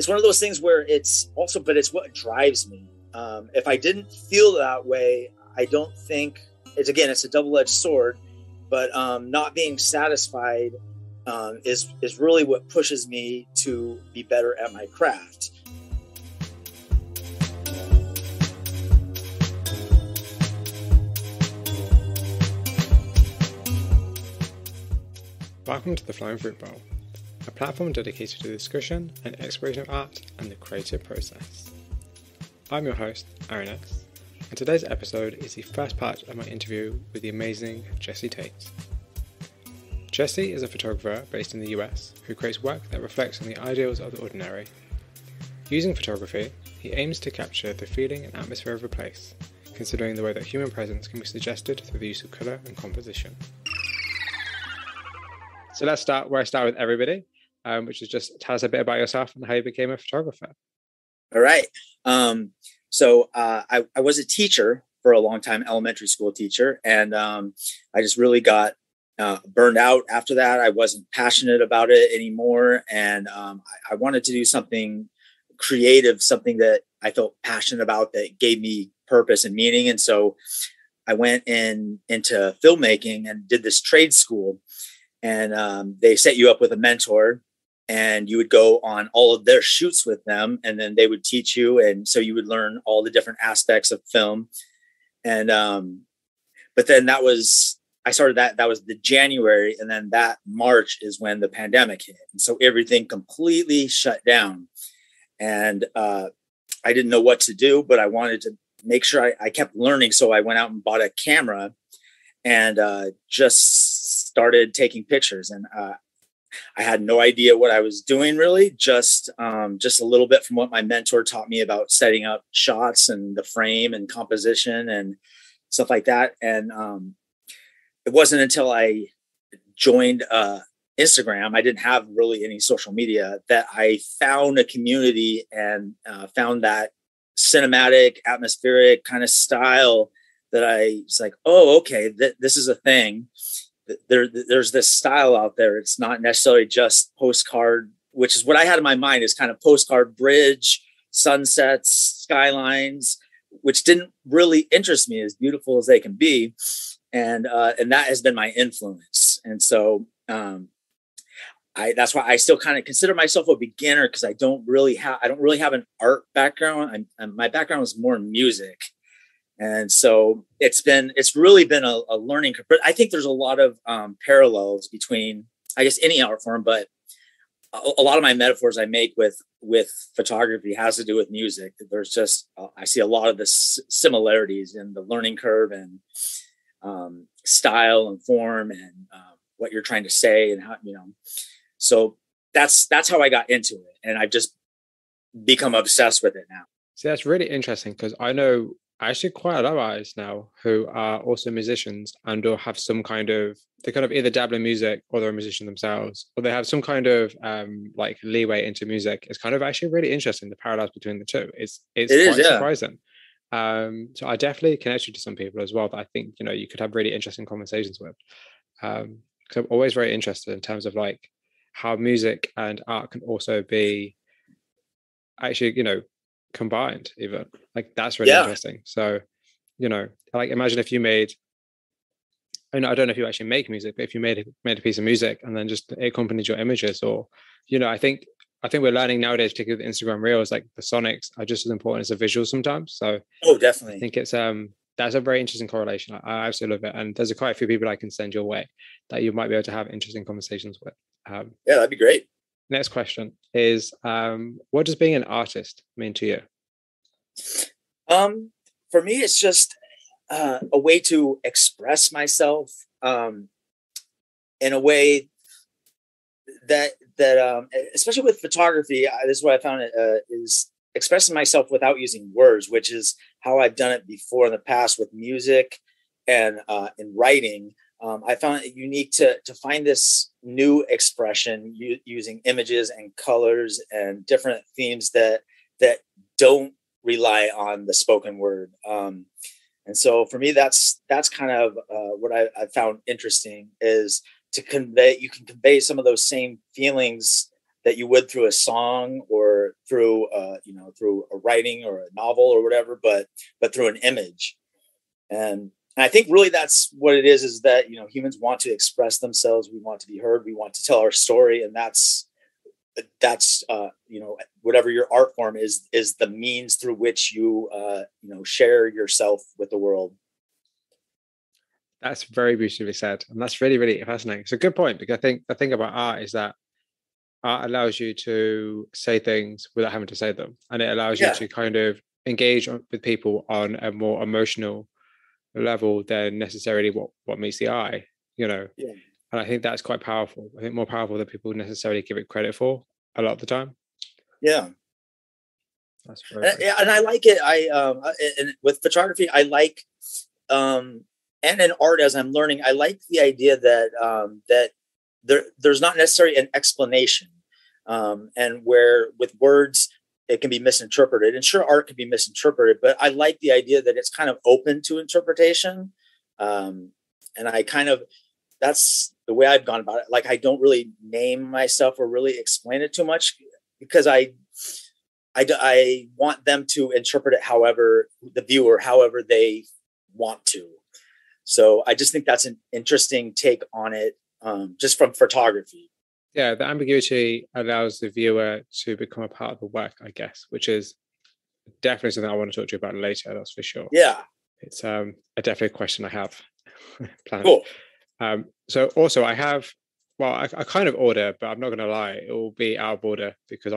it's one of those things where it's also, but it's what drives me. If I didn't feel that way, I don't think it's a double-edged sword, but not being satisfied is really what pushes me to be better at my craft. Welcome to the Flying Fruit Bowl, a platform dedicated to the discussion and exploration of art and the creative process. I'm your host, Aaron X, and today's episode is the first part of my interview with the amazing Jesse Tate. Jesse is a photographer based in the US who creates work that reflects on the ideals of the ordinary. Using photography, he aims to capture the feeling and atmosphere of a place, considering the way that human presence can be suggested through the use of colour and composition. So let's start where I start with everybody, which is just tell us a bit about yourself and how you became a photographer. All right. So I was a teacher for a long time, elementary school teacher, and I just really got burned out after that. I wasn't passionate about it anymore, and I wanted to do something creative, something that I felt passionate about that gave me purpose and meaning. And so I went into filmmaking and did this trade school. And they set you up with a mentor, and you would go on all of their shoots with them, and then they would teach you. And so you would learn all the different aspects of film. And but then that was the January, and then that March is when the pandemic hit, and so everything completely shut down. And I didn't know what to do, but I wanted to make sure I kept learning. So I went out and bought a camera and just started taking pictures. And I had no idea what I was doing, really, just a little bit from what my mentor taught me about setting up shots and the frame and composition and stuff like that. And it wasn't until I joined Instagram, I didn't have really any social media, that I found a community and found that cinematic, atmospheric kind of style that I was like, oh, okay, this is a thing. There's this style out there. It's not necessarily just postcard, which is what I had in my mind, is kind of postcard bridge, sunsets, skylines, which didn't really interest me, as beautiful as they can be. And that has been my influence. And so that's why I still kind of consider myself a beginner, because I don't really have an art background. My background is more in music. And so it's really been a learning curve. But I think there's a lot of parallels between, I guess, any art form, but a lot of my metaphors I make with photography has to do with music. There's just, I see a lot of the similarities in the learning curve and style and form and what you're trying to say and how, so that's how I got into it. And I've just become obsessed with it now. See, that's really interesting, because I know actually quite a lot of artists now who are also musicians and or have some kind of, they kind of either dabble in music or they're a musician themselves, or they have some kind of like leeway into music. It's kind of actually really interesting, the parallels between the two. It's quite surprising. So I definitely connect you to some people as well that I think, you could have really interesting conversations with. Because I'm always very interested in terms of like how music and art can also be actually, combined even. Like that's really interesting. So, like imagine if you made, I don't know if you actually make music, but if you made a piece of music and then just accompanied your images, or, I think we're learning nowadays, particularly with Instagram Reels, like the sonics are just as important as the visuals sometimes. So definitely. I think it's that's a very interesting correlation. I absolutely love it. And there's quite a few people I can send your way that you might be able to have interesting conversations with. Yeah, that'd be great. Next question is, what does being an artist mean to you? For me, it's just a way to express myself in a way that especially with photography, this is what I found is expressing myself without using words, which is how I've done it before in the past with music and in writing. I found it unique to find this new expression using images and colors and different themes that don't rely on the spoken word. And so for me, that's kind of what I found interesting, is to convey, you can convey some of those same feelings that you would through a song or through through a writing or a novel or whatever, but through an image. And I think really that's what it is that, humans want to express themselves. We want to be heard. We want to tell our story. And that's whatever your art form is the means through which you share yourself with the world. That's very beautifully said, and that's really, really fascinating. It's a good point, because I think the thing about art is that art allows you to say things without having to say them, and it allows you to kind of engage with people on a more emotional level than necessarily what meets the eye, And I think that's quite powerful. I think more powerful than people necessarily give it credit for a lot of the time. Yeah. That's very and I like it. And with photography, I like and in art, as I'm learning, I like the idea that there's not necessarily an explanation, and where with words it can be misinterpreted. And sure, art can be misinterpreted, but I like the idea that it's kind of open to interpretation. And that's the way I've gone about it. Like, I don't really name myself or really explain it too much, because I want them to interpret it however they want to. So I just think that's an interesting take on it, just from photography. Yeah, the ambiguity allows the viewer to become a part of the work, I guess, which is definitely something I want to talk to you about later. That's for sure. Yeah, it's definitely a question I have planned. Cool. So also I have, I kind of order, but I'm not going to lie, it will be out of order, because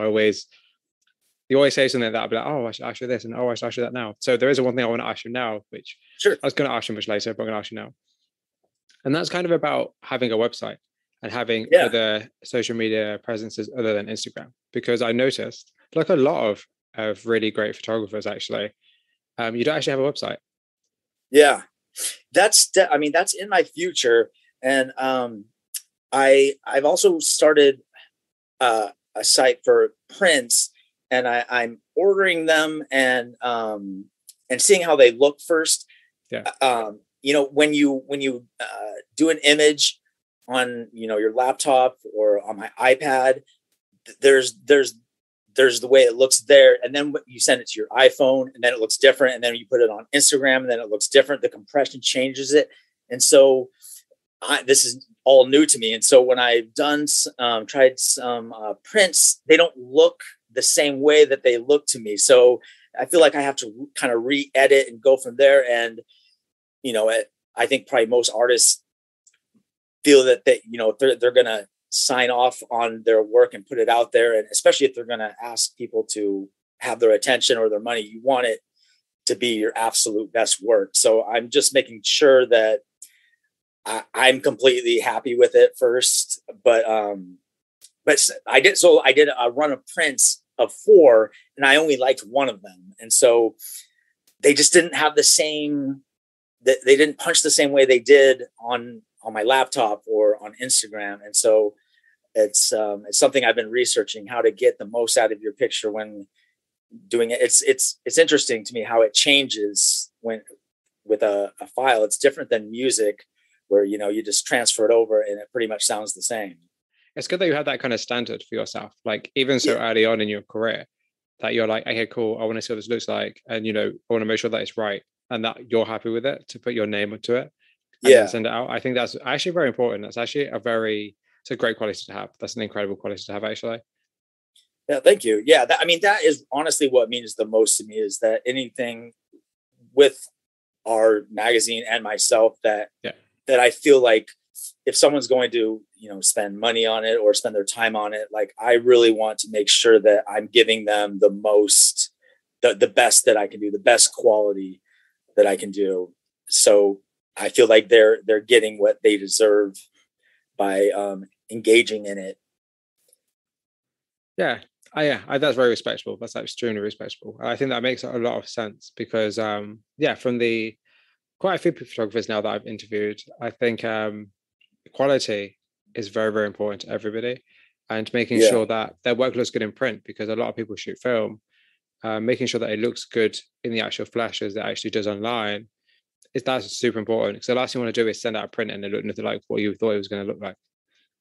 you always say something that I'll be like, oh, I should ask you this, and oh, I should ask you that now. So there is one thing I want to ask you now, which sure, I was going to ask you much later, but I'm going to ask you now. And that's kind of about having a website and having other social media presences other than Instagram. Because I noticed, like a lot of really great photographers, actually, you don't actually have a website. Yeah, that's in my future. And I've also started a site for prints, and I'm ordering them and seeing how they look first. Yeah. When you do an image on your laptop or on my iPad, there's the way it looks there, and then you send it to your iPhone, and then it looks different, and then you put it on Instagram, and then it looks different. The compression changes it, and so this is all new to me. And so when I've tried some prints, they don't look the same way that they look to me. So I feel like I have to kind of re-edit and go from there. And I think probably most artists feel that they're going to sign off on their work and put it out there, and especially if they're going to ask people to have their attention or their money, you want it to be your absolute best work. So I'm just making sure that I'm completely happy with it first. But I did a run of prints of 4, and I only liked one of them, and so they just didn't have the same. They didn't punch the same way they did on my laptop or on Instagram. And so it's something I've been researching, how to get the most out of your picture when doing it. It's interesting to me how it changes when with a file. It's different than music, where you just transfer it over and it pretty much sounds the same. It's good that you have that kind of standard for yourself, like even so early on in your career, that you're like, okay, cool, I want to see what this looks like, and I want to make sure that it's right and that you're happy with it, to put your name onto it and then send it out. I think that's actually very important. That's actually it's a great quality to have. That's an incredible quality to have, actually. Yeah, thank you. Yeah, that is honestly what means the most to me, is that anything with our magazine and myself that I feel like if someone's going to spend money on it or spend their time on it, like, I really want to make sure that I'm giving them the most, the best that I can do, the best quality that I can do. So I feel like they're getting what they deserve by engaging in it. Yeah. That's very respectable. That's extremely respectable. I think that makes a lot of sense, because from the quite a few photographers now that I've interviewed, I think quality is very, very important to everybody, and making sure that their work looks good in print, because a lot of people shoot film, making sure that it looks good in the actual flesh as it actually does online, that's super important, because the last thing you want to do is send out a print and it look nothing like what you thought it was going to look like.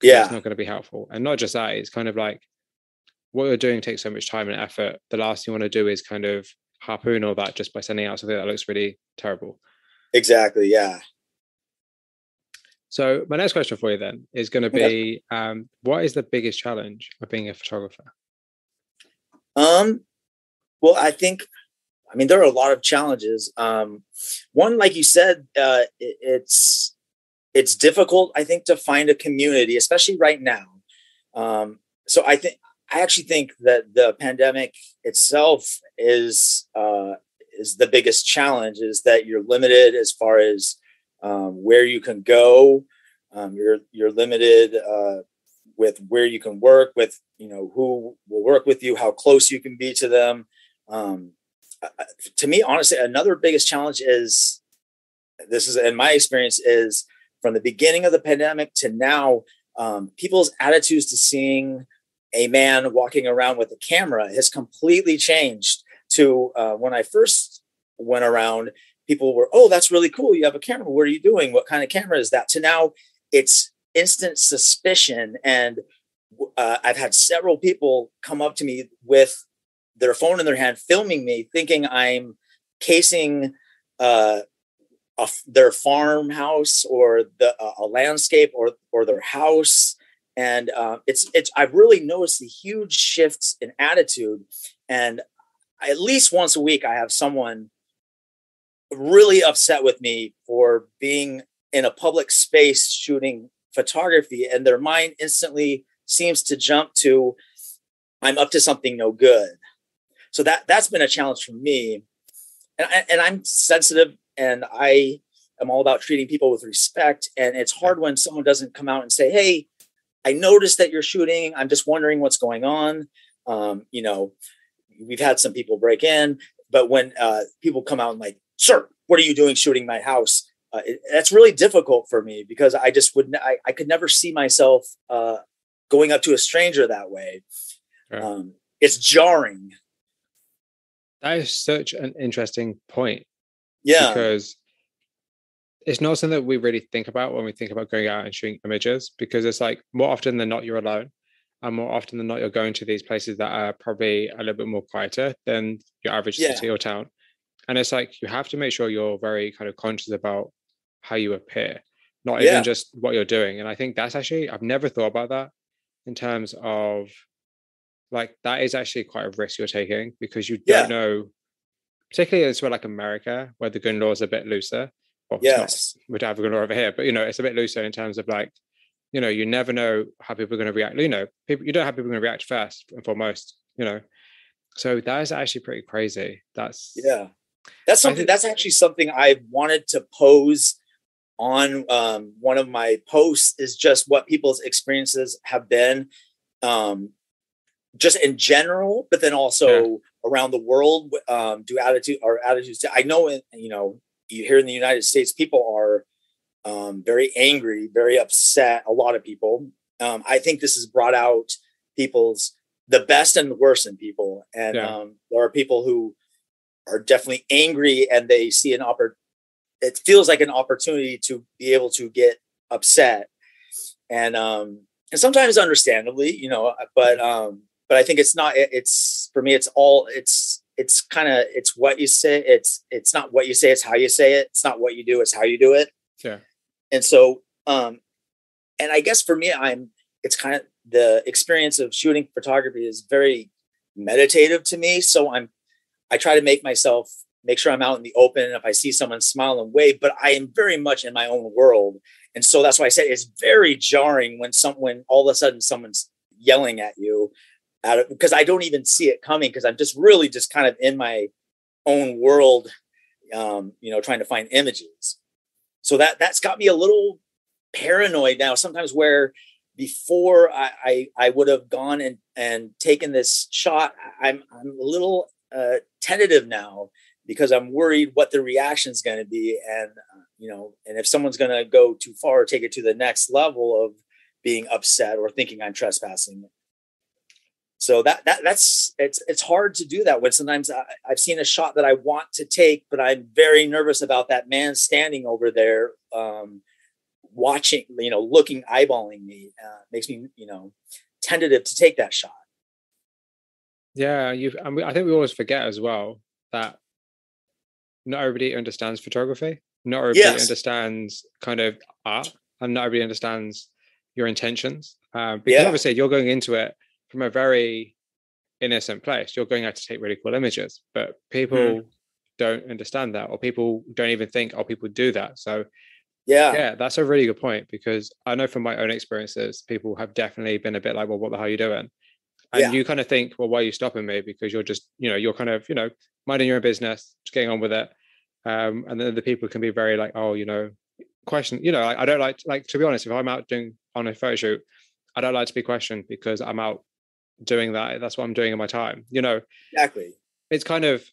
That's not going to be helpful. And not just that, it's kind of like what you're doing takes so much time and effort. The last thing you want to do is kind of harpoon all that just by sending out something that looks really terrible. Exactly. Yeah. So my next question for you then is going to Okay. be, what is the biggest challenge of being a photographer? Um, well, I mean, there are a lot of challenges. One, like you said, it's difficult, I think, to find a community, especially right now. So I actually think that the pandemic itself is the biggest challenge. Is that you're limited as far as where you can go. You're limited with where you can work, with who will work with you, how close you can be to them. Um, to me, honestly, another biggest challenge is, this is in my experience, is from the beginning of the pandemic to now, people's attitudes to seeing a man walking around with a camera has completely changed. To when I first went around, people were, oh, that's really cool, you have a camera, what are you doing, what kind of camera is that, to now it's instant suspicion. And I've had several people come up to me with their phone in their hand, filming me, thinking I'm casing their farmhouse or a landscape or their house. And I've really noticed the huge shifts in attitude. And at least once a week, I have someone really upset with me for being in a public space shooting photography, and their mind instantly seems to jump to, I'm up to something no good. So that's been a challenge for me. And I'm sensitive, and I am all about treating people with respect. And it's hard when someone doesn't come out and say, hey, I noticed that you're shooting, I'm just wondering what's going on. We've had some people break in, but when people come out and like, sir, what are you doing shooting my house? That's really difficult for me, because I just I could never see myself going up to a stranger that way. Right. It's jarring. That is such an interesting point, Yeah. because it's not something that we really think about when we think about going out and shooting images, because it's like more often than not you're alone, and more often than not you're going to these places that are probably a little bit more quieter than your average Yeah. city or town. And it's like you have to make sure you're very kind of conscious about how you appear, not even Yeah. just what you're doing. And I think that's actually, I've never thought about that in terms of, like, that is actually quite a risk you're taking, because you don't Yeah. know, particularly as well, like America, where the gun law is a bit looser. Well, it's not, Yes. we don't have a gun law over here, but it's a bit looser in terms of, like, you never know how people are going to react. You don't have people going to react first and foremost, So that is actually pretty crazy. Yeah. I think, That's actually something I wanted to pose on one of my posts, is just what people's experiences have been, just in general, but then yeah, also around the world. Do attitudes. I know, you here in the United States, people are very angry, very upset. A lot of people. I think this has brought out the best and the worst in people, and yeah. there are people who are definitely angry, and they see it feels like an opportunity to be able to get upset, and sometimes understandably, but I think it's not. It's for me. It's kind of, it's what you say. It's not what you say. It's how you say it. It's not what you do. It's how you do it. Yeah. And so, and I guess for me, it's kind of, the experience of shooting photography is very meditative to me. So I try to make sure I'm out in the open. If I see someone, smile and wave, but I am very much in my own world. And so that's why I said it's very jarring when all of a sudden someone's yelling at you because I don't even see it coming, because I'm just really just kind of in my own world, trying to find images. So that's got me a little paranoid now sometimes, where before I would have gone and taken this shot, I'm a little tentative now, because I'm worried what the reaction is going to be. And, and if someone's going to go too far or take it to the next level of being upset or thinking I'm trespassing. So it's hard to do that when sometimes I've seen a shot that I want to take, but I'm very nervous about that man standing over there, watching, looking, eyeballing me, makes me, tentative to take that shot. Yeah, I think we always forget as well that not everybody understands photography. Not everybody Yes. understands kind of art, and not everybody understands your intentions. Because Yeah. obviously you're going into it from a very innocent place. You're going out to take really cool images, but Mhm. people don't understand that, or people don't even think, oh, people do that. So Yeah. yeah, that's a really good point, because I know from my own experiences, people have definitely been a bit like, well, what the hell are you doing? And Yeah. you kind of think, well, why are you stopping me? Because you're just, you're kind of, minding your own business, just getting on with it. And then the people can be very like, oh, question, I don't like, to be honest, if I'm out doing on a photo shoot, I don't like to be questioned because I'm out doing that. That's what I'm doing in my time. Exactly. It's kind of,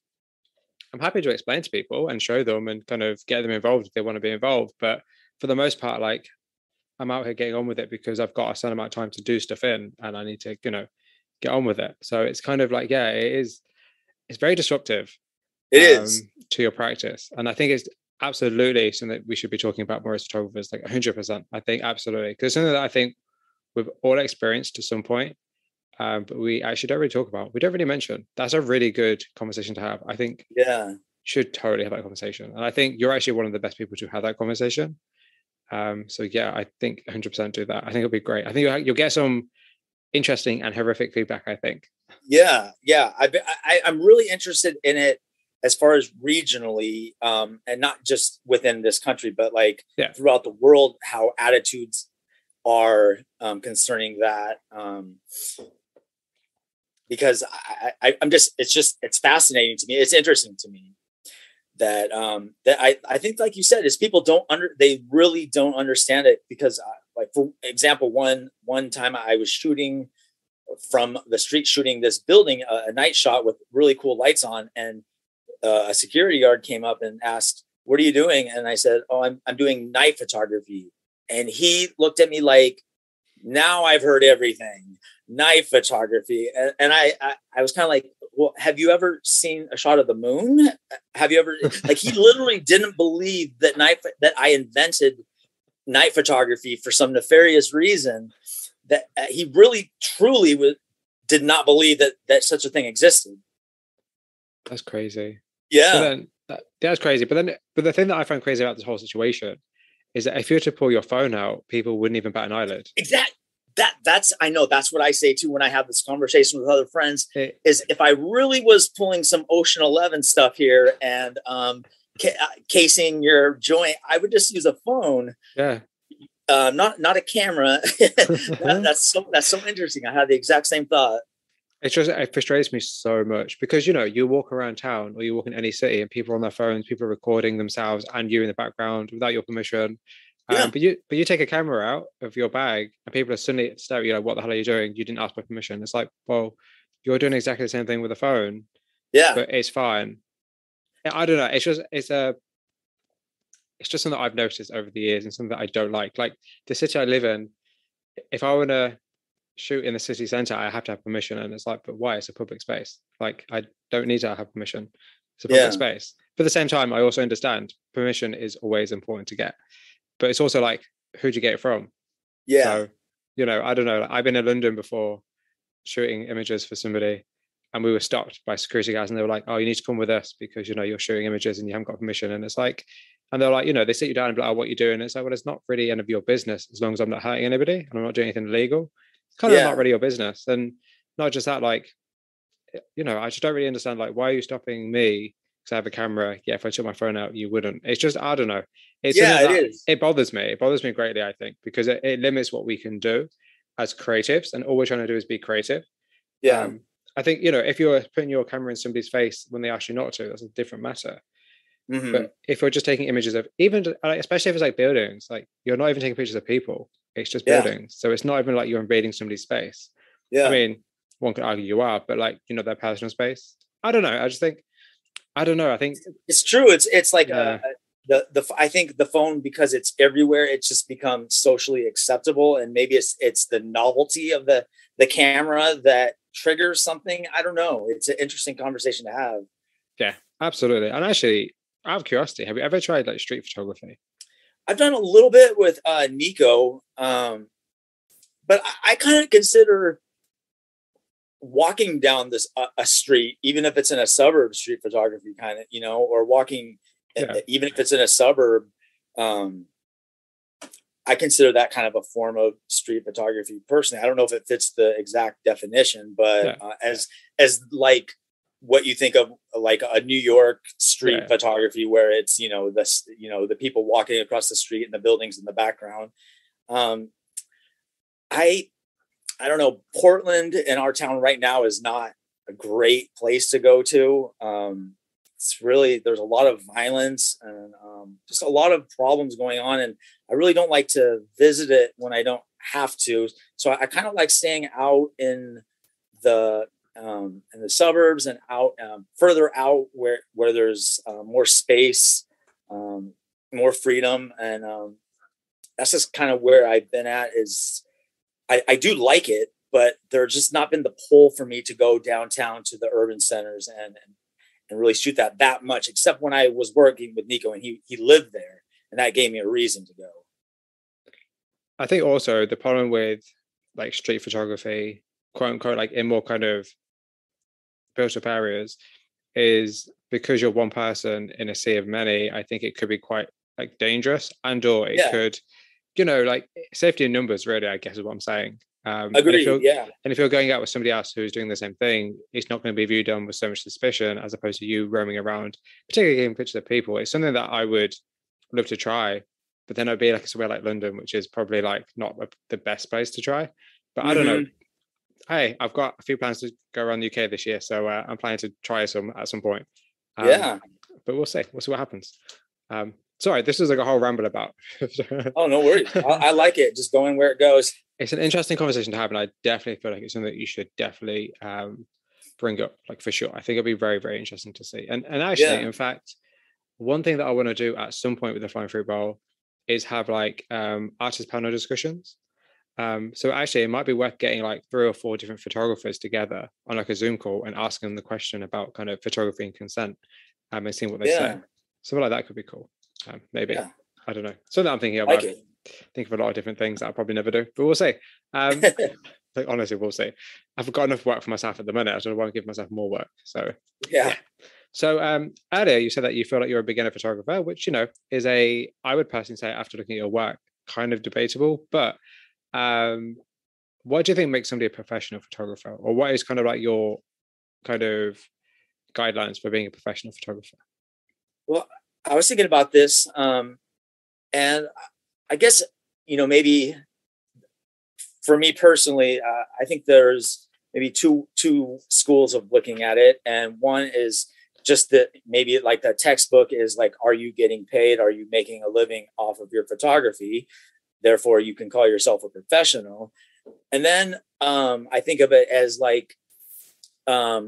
I'm happy to explain to people and show them and kind of get them involved if they want to be involved. But for the most part, like, I'm out here getting on with it because I've got a certain amount of time to do stuff in, and I need to, get on with it. So it's kind of like, yeah, it's very disruptive It is. to your practice. And I think it's absolutely something that we should be talking about more as photographers, like 100%. I think absolutely. Because it's something that I think we've all experienced to some point, but we actually don't really talk about. We don't really mention. That's a really good conversation to have. I think Yeah. should totally have that conversation. And I think you're actually one of the best people to have that conversation. So yeah, I think 100% do that. I think it'll be great. I think you'll get some interesting and horrific feedback, I think. Yeah. Yeah. I'm really interested in it as far as regionally, and not just within this country, but like Yeah. throughout the world, how attitudes are concerning that. Because I'm just, it's fascinating to me. It's interesting to me that I think, like you said, is people they really don't understand it because, like, for example, one time I was shooting from the street, shooting this building, a night shot with really cool lights on, and a security guard came up and asked, "What are you doing?" And I said, "Oh, I'm doing night photography." And he looked at me like, now I've heard everything. Night photography. And I was kind of like, well, have you ever seen a shot of the moon? Have you ever, like, he literally didn't believe that I invented night photography for some nefarious reason, that he really truly did not believe that such a thing existed. That's crazy. But Yeah. then that's crazy. But the thing that I find crazy about this whole situation is that if you were to pull your phone out, people wouldn't even bat an eyelid. Exactly. That's I know that's what I say too when I have this conversation with other friends, is if I really was pulling some Ocean 11 stuff here and casing your joint, I would just use a phone. Yeah. Not a camera. That's so interesting. I had the exact same thought. It frustrates me so much because you walk around town or you walk in any city and people are on their phones, people are recording themselves and you in the background without your permission. Yeah. But you take a camera out of your bag and people are suddenly staring, what the hell are you doing? You didn't ask my permission. It's like, well, you're doing exactly the same thing with a phone. Yeah. But it's fine. I don't know. It's just something that I've noticed over the years and something that I don't like. Like the city I live in, if I want to shoot in the city centre, I have to have permission. And it's like, but why? It's a public space. Like I don't need to have permission. It's a public space. But at the same time, I also understand permission is always important to get. But it's also like, who'd you get it from? Yeah. So, I don't know. I've been in London before shooting images for somebody and we were stopped by security guys and they were like, oh, you need to come with us because, you're shooting images and you haven't got permission. And it's like, and they're like, they sit you down and be like, oh, what are you doing? And it's like, well, it's not really any of your business as long as I'm not hurting anybody and I'm not doing anything illegal. It's kind of not really your business. And not just that, like, I just don't really understand, like, why are you stopping me because I have a camera? Yeah, if I took my phone out, you wouldn't. It's just, I don't know. It's it is. It bothers me. It bothers me greatly, I think, because it limits what we can do as creatives. And all we're trying to do is be creative. Yeah. I think, if you're putting your camera in somebody's face when they ask you not to, that's a different matter. Mm-hmm. But if you're just taking images of especially if it's like buildings, like you're not even taking pictures of people, it's just buildings. So it's not even like you're invading somebody's space. Yeah. I mean, one could argue you are, but like, their personal space. I don't know. I don't know. I think it's true. It's like I think the phone, because it's everywhere, it's just become socially acceptable, and maybe it's the novelty of the camera that triggers something. I don't know. It's an interesting conversation to have. Yeah, absolutely. And actually, out of curiosity, have you ever tried like street photography? I've done a little bit with Nico, but I kind of consider walking down a street, even if it's in a suburb, street photography kind of, or walking, even if it's in a suburb, I consider that kind of a form of street photography personally. I don't know if it fits the exact definition, but as like what you think of like a New York street photography, where it's, the people walking across the street and the buildings in the background. I don't know, Portland in our town right now is not a great place to go to. It's really, there's a lot of violence and just a lot of problems going on. And I really don't like to visit it when I don't have to. So I kind of like staying out in the suburbs and out further out where there's more space, more freedom. And that's just kind of where I've been at. Is I do like it, but there's just not been the pull for me to go downtown to the urban centers and really shoot that much, except when I was working with Nico and he lived there, and that gave me a reason to go. I think also the problem with like street photography, quote unquote, like in more kind of built up areas, is because you're one person in a sea of many. I think it could be quite like dangerous, and or it could, like safety in numbers, really, I guess is what I'm saying. Agreed. And if you're going out with somebody else who's doing the same thing, it's not going to be viewed on with so much suspicion as opposed to you roaming around, particularly getting pictures of people. It's something that I would love to try, but then it'd be like somewhere like London, which is probably like not the best place to try. But I don't know. Hey, I've got a few plans to go around the UK this year, so I'm planning to try some at some point. But we'll see. We'll see what happens. Sorry, this is like a whole ramble about. Oh, no worries. I like it. Just going where it goes. It's an interesting conversation to have, and I definitely feel like it's something that you should definitely bring up, like for sure. I think it'll be very, very interesting to see. And actually, in fact, one thing that I want to do at some point with the Flying Fruit Bowl is have like artist panel discussions. So actually, it might be worth getting like 3 or 4 different photographers together on like a Zoom call and asking them the question about kind of photography and consent, and seeing what they say. Something like that could be cool. Maybe. I don't know. So that I'm thinking about. Think of a lot of different things that I'll probably never do, but we'll see. Like, honestly, we'll see. I've got enough work for myself at the minute. I don't want to give myself more work. So So earlier you said that you feel like you're a beginner photographer, which is I would personally say, after looking at your work, kind of debatable. But what do you think makes somebody a professional photographer, or what is kind of like your kind of guidelines for being a professional photographer? Well, I was thinking about this, and I guess, maybe for me personally, I think there's maybe two schools of looking at it. And one is just that maybe like the textbook is like, are you getting paid? Are you making a living off of your photography? Therefore, you can call yourself a professional. And then I think of it as like, are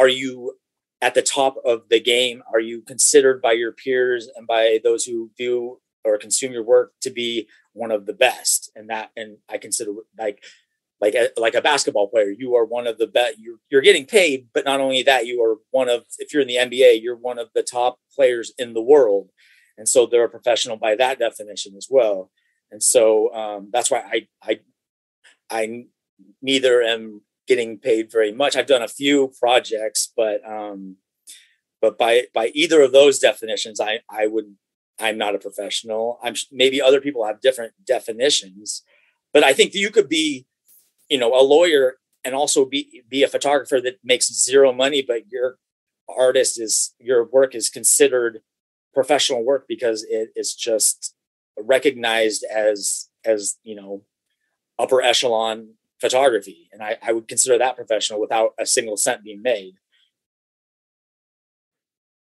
you at the top of the game? Are you considered by your peers and by those who do or consume your work to be one of the best? And I consider like a basketball player, you are one of the best. You're getting paid, but not only that, you are one of, if you're in the NBA, you're one of the top players in the world. And so they're a professional by that definition as well. And so that's why I neither am getting paid very much. I've done a few projects, but by either of those definitions, I'm not a professional. Maybe other people have different definitions, but I think you could be, a lawyer and also be a photographer that makes zero money, but your work is considered professional work because it is just recognized as upper echelon photography. And I would consider that professional without a single cent being made.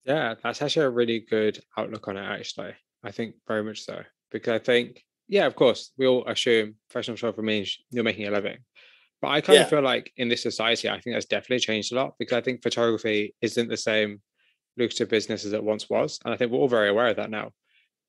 Yeah, that's actually a really good outlook on it, actually. I think very much so. Because I think, of course, we all assume professional photographer means you're making a living. But I kind of feel like in this society, I think that's definitely changed a lot, because I think photography isn't the same lucrative business as it once was. And I think we're all very aware of that now.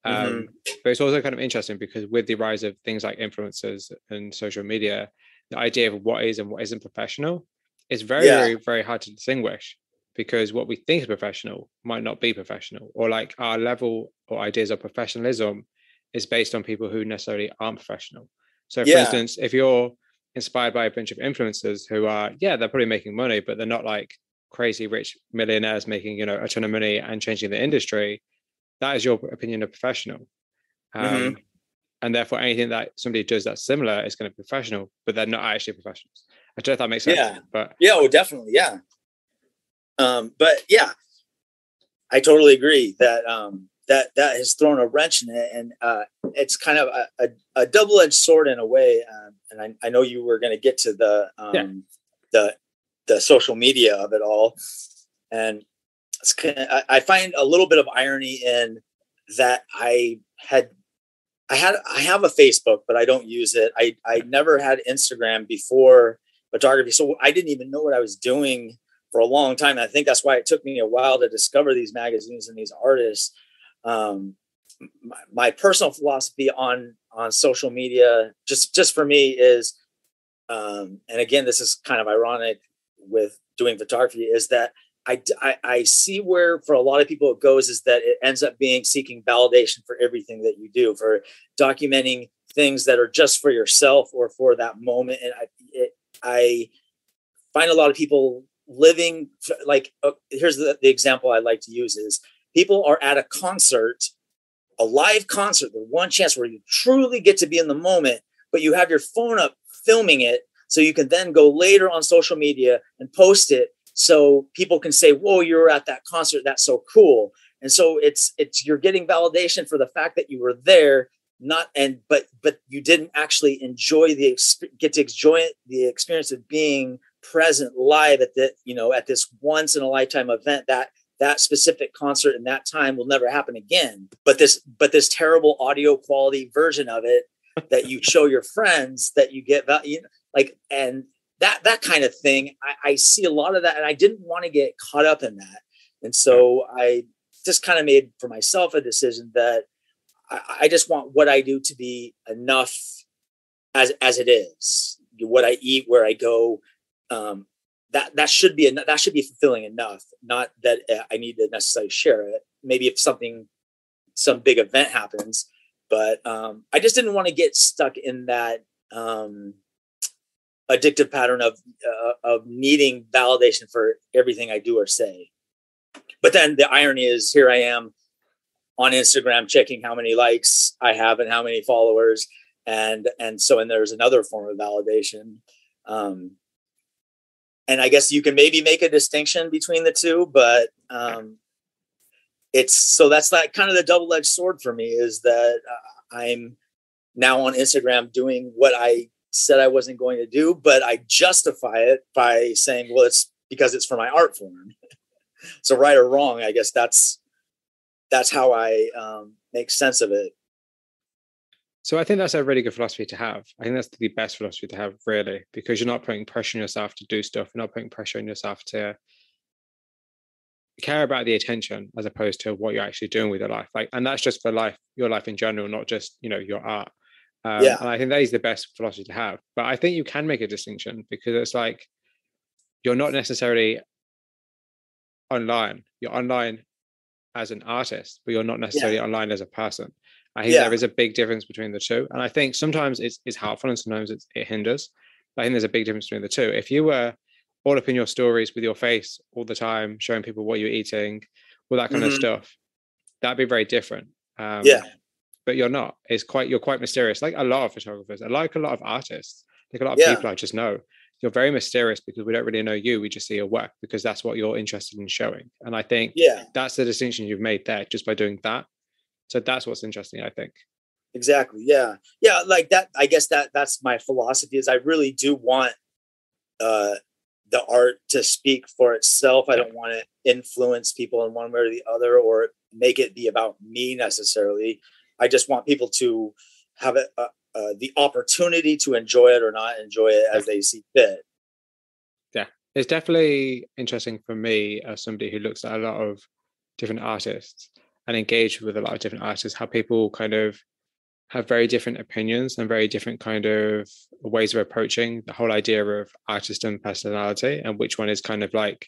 But it's also kind of interesting because with the rise of things like influencers and social media, the idea of what is and what isn't professional is very, very, very hard to distinguish, because what we think is professional might not be professional, or like our level or ideas of professionalism is based on people who necessarily aren't professional. So for instance, if you're inspired by a bunch of influencers who are, yeah, they're probably making money, but they're not like crazy rich millionaires making, you know, a ton of money and changing the industry. That is your opinion of professional. Mm-hmm. And therefore anything that somebody does that's similar is going to be professional, but they're not actually professionals. I don't know if that makes sense. Yeah. But yeah, oh, definitely. Yeah. But yeah, I totally agree that that has thrown a wrench in it, and it's kind of a double-edged sword in a way. And I know you were going to get to the social media of it all, and it's I find a little bit of irony in that I have a Facebook, but I don't use it. I never had Instagram before photography, so I didn't even know what I was doing for a long time. And I think that's why it took me a while to discover these magazines and these artists. My personal philosophy on social media, just for me, is, and again, this is kind of ironic with doing photography, is that I see where for a lot of people it goes is that it ends up being seeking validation for everything that you do, for documenting things that are just for yourself or for that moment. And I find a lot of people living like, here's the example I like to use is people are at a concert, a live concert, the one chance where you truly get to be in the moment, but you have your phone up filming it so you can then go later on social media and post it so people can say, whoa, you were at that concert, that's so cool. And so it's you're getting validation for the fact that you were there, but you didn't actually enjoy the experience of being present live at at this once in a lifetime event. That specific concert in that time will never happen again. But this terrible audio quality version of it that you show your friends, that you get and that kind of thing. I see a lot of that, and I didn't want to get caught up in that. And so I just kind of made for myself a decision that I just want what I do to be enough as it is. What I eat, where I go, that should be fulfilling enough. Not that I need to necessarily share it. Maybe if some big event happens, but I just didn't want to get stuck in that addictive pattern of needing validation for everything I do or say. But then the irony is, here I am on Instagram checking how many likes I have and how many followers, and there's another form of validation. And I guess you can maybe make a distinction between the two, but that's like kind of the double-edged sword for me, is that I'm now on Instagram doing what I said I wasn't going to do, but I justify it by saying, well, it's because it's for my art form. So right or wrong, I guess that's how I make sense of it. So I think that's a really good philosophy to have. I think that's the best philosophy to have, really, because you're not putting pressure on yourself to do stuff. You're not putting pressure on yourself to care about the attention as opposed to what you're actually doing with your life. And that's just for your life in general, not just, your art. And I think that is the best philosophy to have. But I think you can make a distinction, because it's like, you're not necessarily online. You're online as an artist, but you're not necessarily online as a person. I think there is a big difference between the two. And I think sometimes it's helpful and sometimes it hinders. But I think there's a big difference between the two. If you were all up in your stories with your face all the time, showing people what you're eating, all that kind of stuff, that'd be very different. But you're not. You're quite mysterious. Like a lot of photographers, like a lot of artists, like a lot of people I just know. You're very mysterious because we don't really know you. We just see your work because that's what you're interested in showing. And I think that's the distinction you've made there just by doing that. So that's what's interesting, I think. Exactly. Yeah. Yeah. Like that, I guess that's my philosophy, is I really do want the art to speak for itself. I don't want to influence people in one way or the other, or make it be about me necessarily. I just want people to have the opportunity to enjoy it or not enjoy it as they see fit. Yeah. It's definitely interesting for me as somebody who looks at a lot of different artists and engage with a lot of different artists, how people kind of have very different opinions and very different kind of ways of approaching the whole idea of artist and personality, and which one is kind of like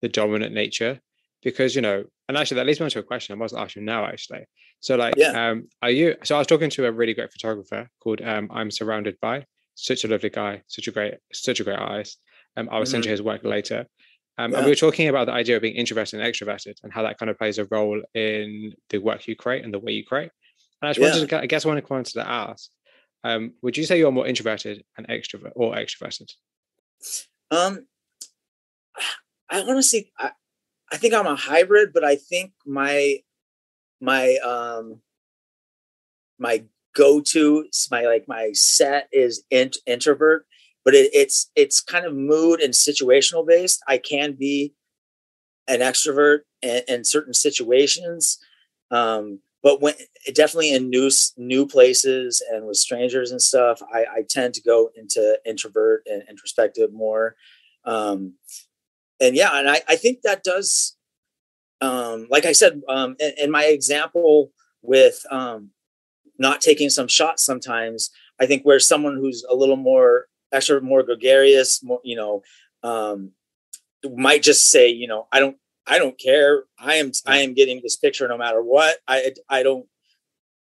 the dominant nature. Because, and actually that leads me on to a question I must ask you now, actually. So I was talking to a really great photographer called I'm Surrounded By. such a lovely guy, such a great artist. I will send you his work later. And we were talking about the idea of being introverted and extroverted and how that kind of plays a role in the work you create and the way you create. And I just wanted to, I guess I wanted to ask, would you say you're more introverted and extrovert or extroverted? I honestly, I think I'm a hybrid, but I think my go-to, my set is introvert, but it's kind of mood and situational based. I can be an extrovert in certain situations, but when definitely in new places and with strangers and stuff, I tend to go into introvert and introspective more. And I think that does, like I said, in my example with not taking some shots sometimes, I think where someone who's a little more extra, more gregarious, more, might just say, I don't care. I am getting this picture no matter what. I don't,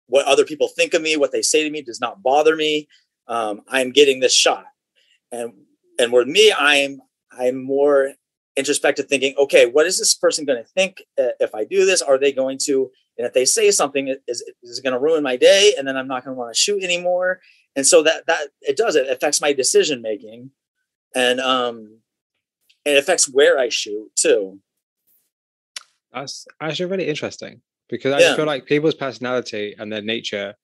what other people think of me, what they say to me does not bother me. I'm getting this shot. And with me, I'm more introspective, thinking, okay, what is this person going to think if I do this? Are they going to, and if they say something, is it going to ruin my day? And then I'm not going to want to shoot anymore. And so that it affects my decision making, and it affects where I shoot too. That's actually really interesting, because I just feel like people's personality and their nature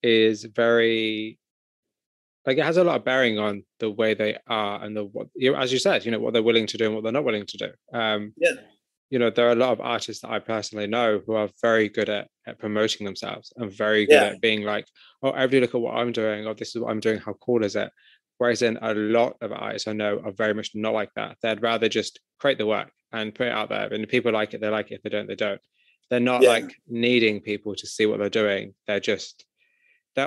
is very, like, it has a lot of bearing on the way they are and what, as you said, what they're willing to do and what they're not willing to do. There are a lot of artists that I personally know who are very good at promoting themselves and very good at being like, oh, everybody look at what I'm doing, or this is what I'm doing, how cool is it? Whereas then a lot of artists I know are very much not like that. They'd rather just create the work and put it out there. And if people like it, they like it. If they don't, they don't. They're not like needing people to see what they're doing. They're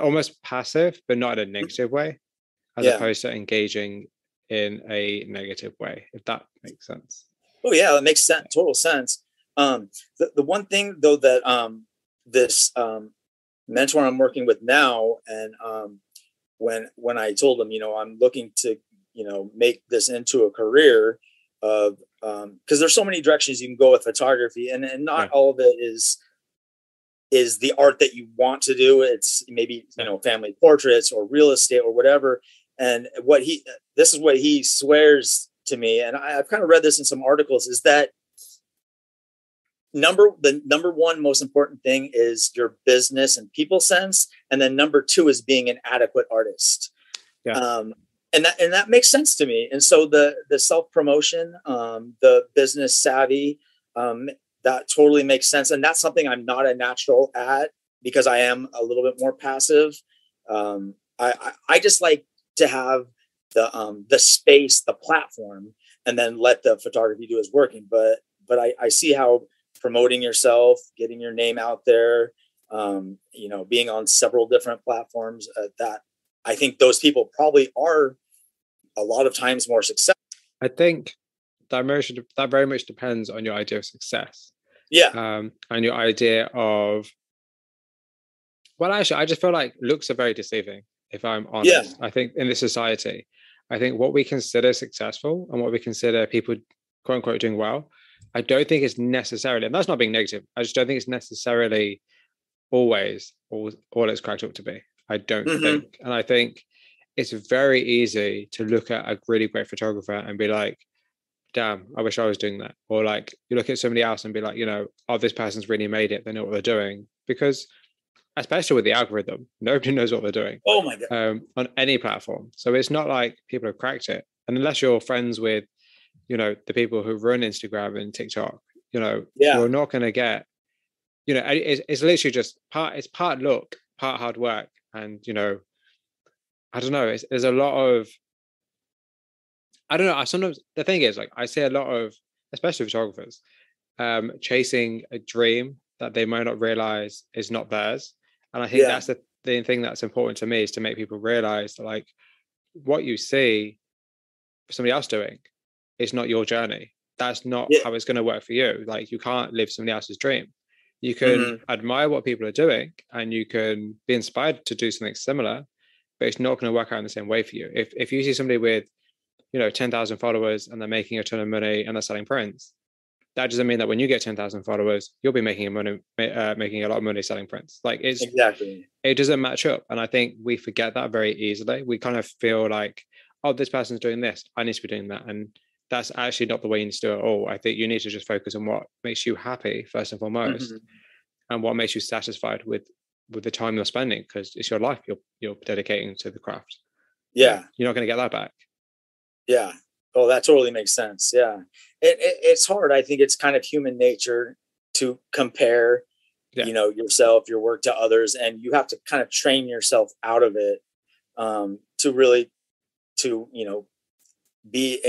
almost passive, but not in a negative way, as opposed to engaging in a negative way, if that makes sense. Oh yeah, that makes total sense. The one thing though that this mentor I'm working with now, and when I told him, I'm looking to, make this into a career of, because there's so many directions you can go with photography, and not all of it is the art that you want to do. It's maybe, family portraits or real estate or whatever. And this is what he swears to me, and I've kind of read this in some articles, is that the number one most important thing is your business and people sense, and then number two is being an adequate artist. And that makes sense to me. And so the self-promotion, the business savvy, that totally makes sense. And that's something I'm not a natural at, because I am a little bit more passive. I just like to have the space, the platform, and then let the photography do its working. But I see how promoting yourself, getting your name out there, being on several different platforms, that I think those people probably are a lot of times more successful. I think that very much depends on your idea of success. And your idea of, well, actually, I just feel like looks are very deceiving, if I'm honest. I think in this society, I think what we consider successful and what we consider people, quote unquote, doing well, I don't think it's necessarily, and that's not being negative, I just don't think it's necessarily always all it's cracked up to be. I don't think. And I think it's very easy to look at a really great photographer and be like, damn, I wish I was doing that. Or like, you look at somebody else and be like, oh, this person's really made it. They know what they're doing. Because especially with the algorithm, nobody knows what they're doing. Oh my God. On any platform. So it's not like people have cracked it. And unless you're friends with, the people who run Instagram and TikTok, you're not going to get, it's literally just part luck, part hard work. And, I don't know, there's a lot of, I don't know. Sometimes the thing is, like, I see a lot of, especially photographers, chasing a dream that they might not realize is not theirs. And I think that's the thing that's important to me, is to make people realize that, like, what you see somebody else doing is not your journey. That's not how it's going to work for you. Like, you can't live somebody else's dream. You can admire what people are doing, and you can be inspired to do something similar, but it's not going to work out in the same way for you. If you see somebody with, 10,000 followers and they're making a ton of money and they're selling prints, that doesn't mean that when you get 10,000 followers, you'll be making a lot of money selling prints. Like Exactly. It doesn't match up. And I think we forget that very easily. We kind of feel like, oh, this person's doing this, I need to be doing that. And that's actually not the way you need to do it at all. I think you need to just focus on what makes you happy first and foremost, and what makes you satisfied with the time you're spending, because it's your life you're dedicating to the craft. Yeah. You're not going to get that back. Yeah. Oh, that totally makes sense. Yeah. It's hard. I think it's kind of human nature to compare, yourself, your work to others, and you have to kind of train yourself out of it to be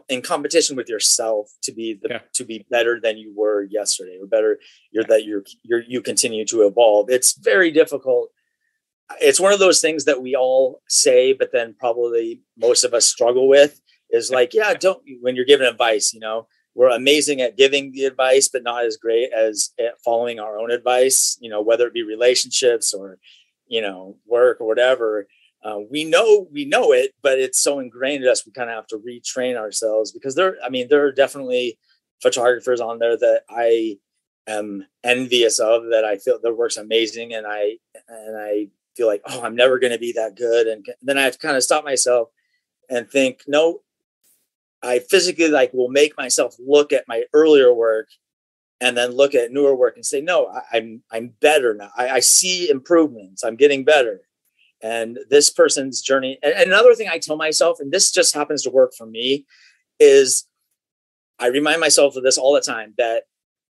in competition with yourself to be better than you were yesterday, or better you continue to evolve. It's very difficult. It's one of those things that we all say, but then probably most of us struggle with, is like, when you're giving advice, we're amazing at giving the advice, but not as great as at following our own advice, whether it be relationships or, work or whatever. We know it, but it's so ingrained in us. We kind of have to retrain ourselves, because there are definitely photographers on there that I am envious of, that I feel their work's amazing. And I feel like, oh, I'm never going to be that good. And then I have to kind of stop myself and think, no, I physically will make myself look at my earlier work and then look at newer work and say, no, I'm better now. I see improvements. I'm getting better. And this person's journey. And another thing I tell myself, and this just happens to work for me, is I remind myself of this all the time, that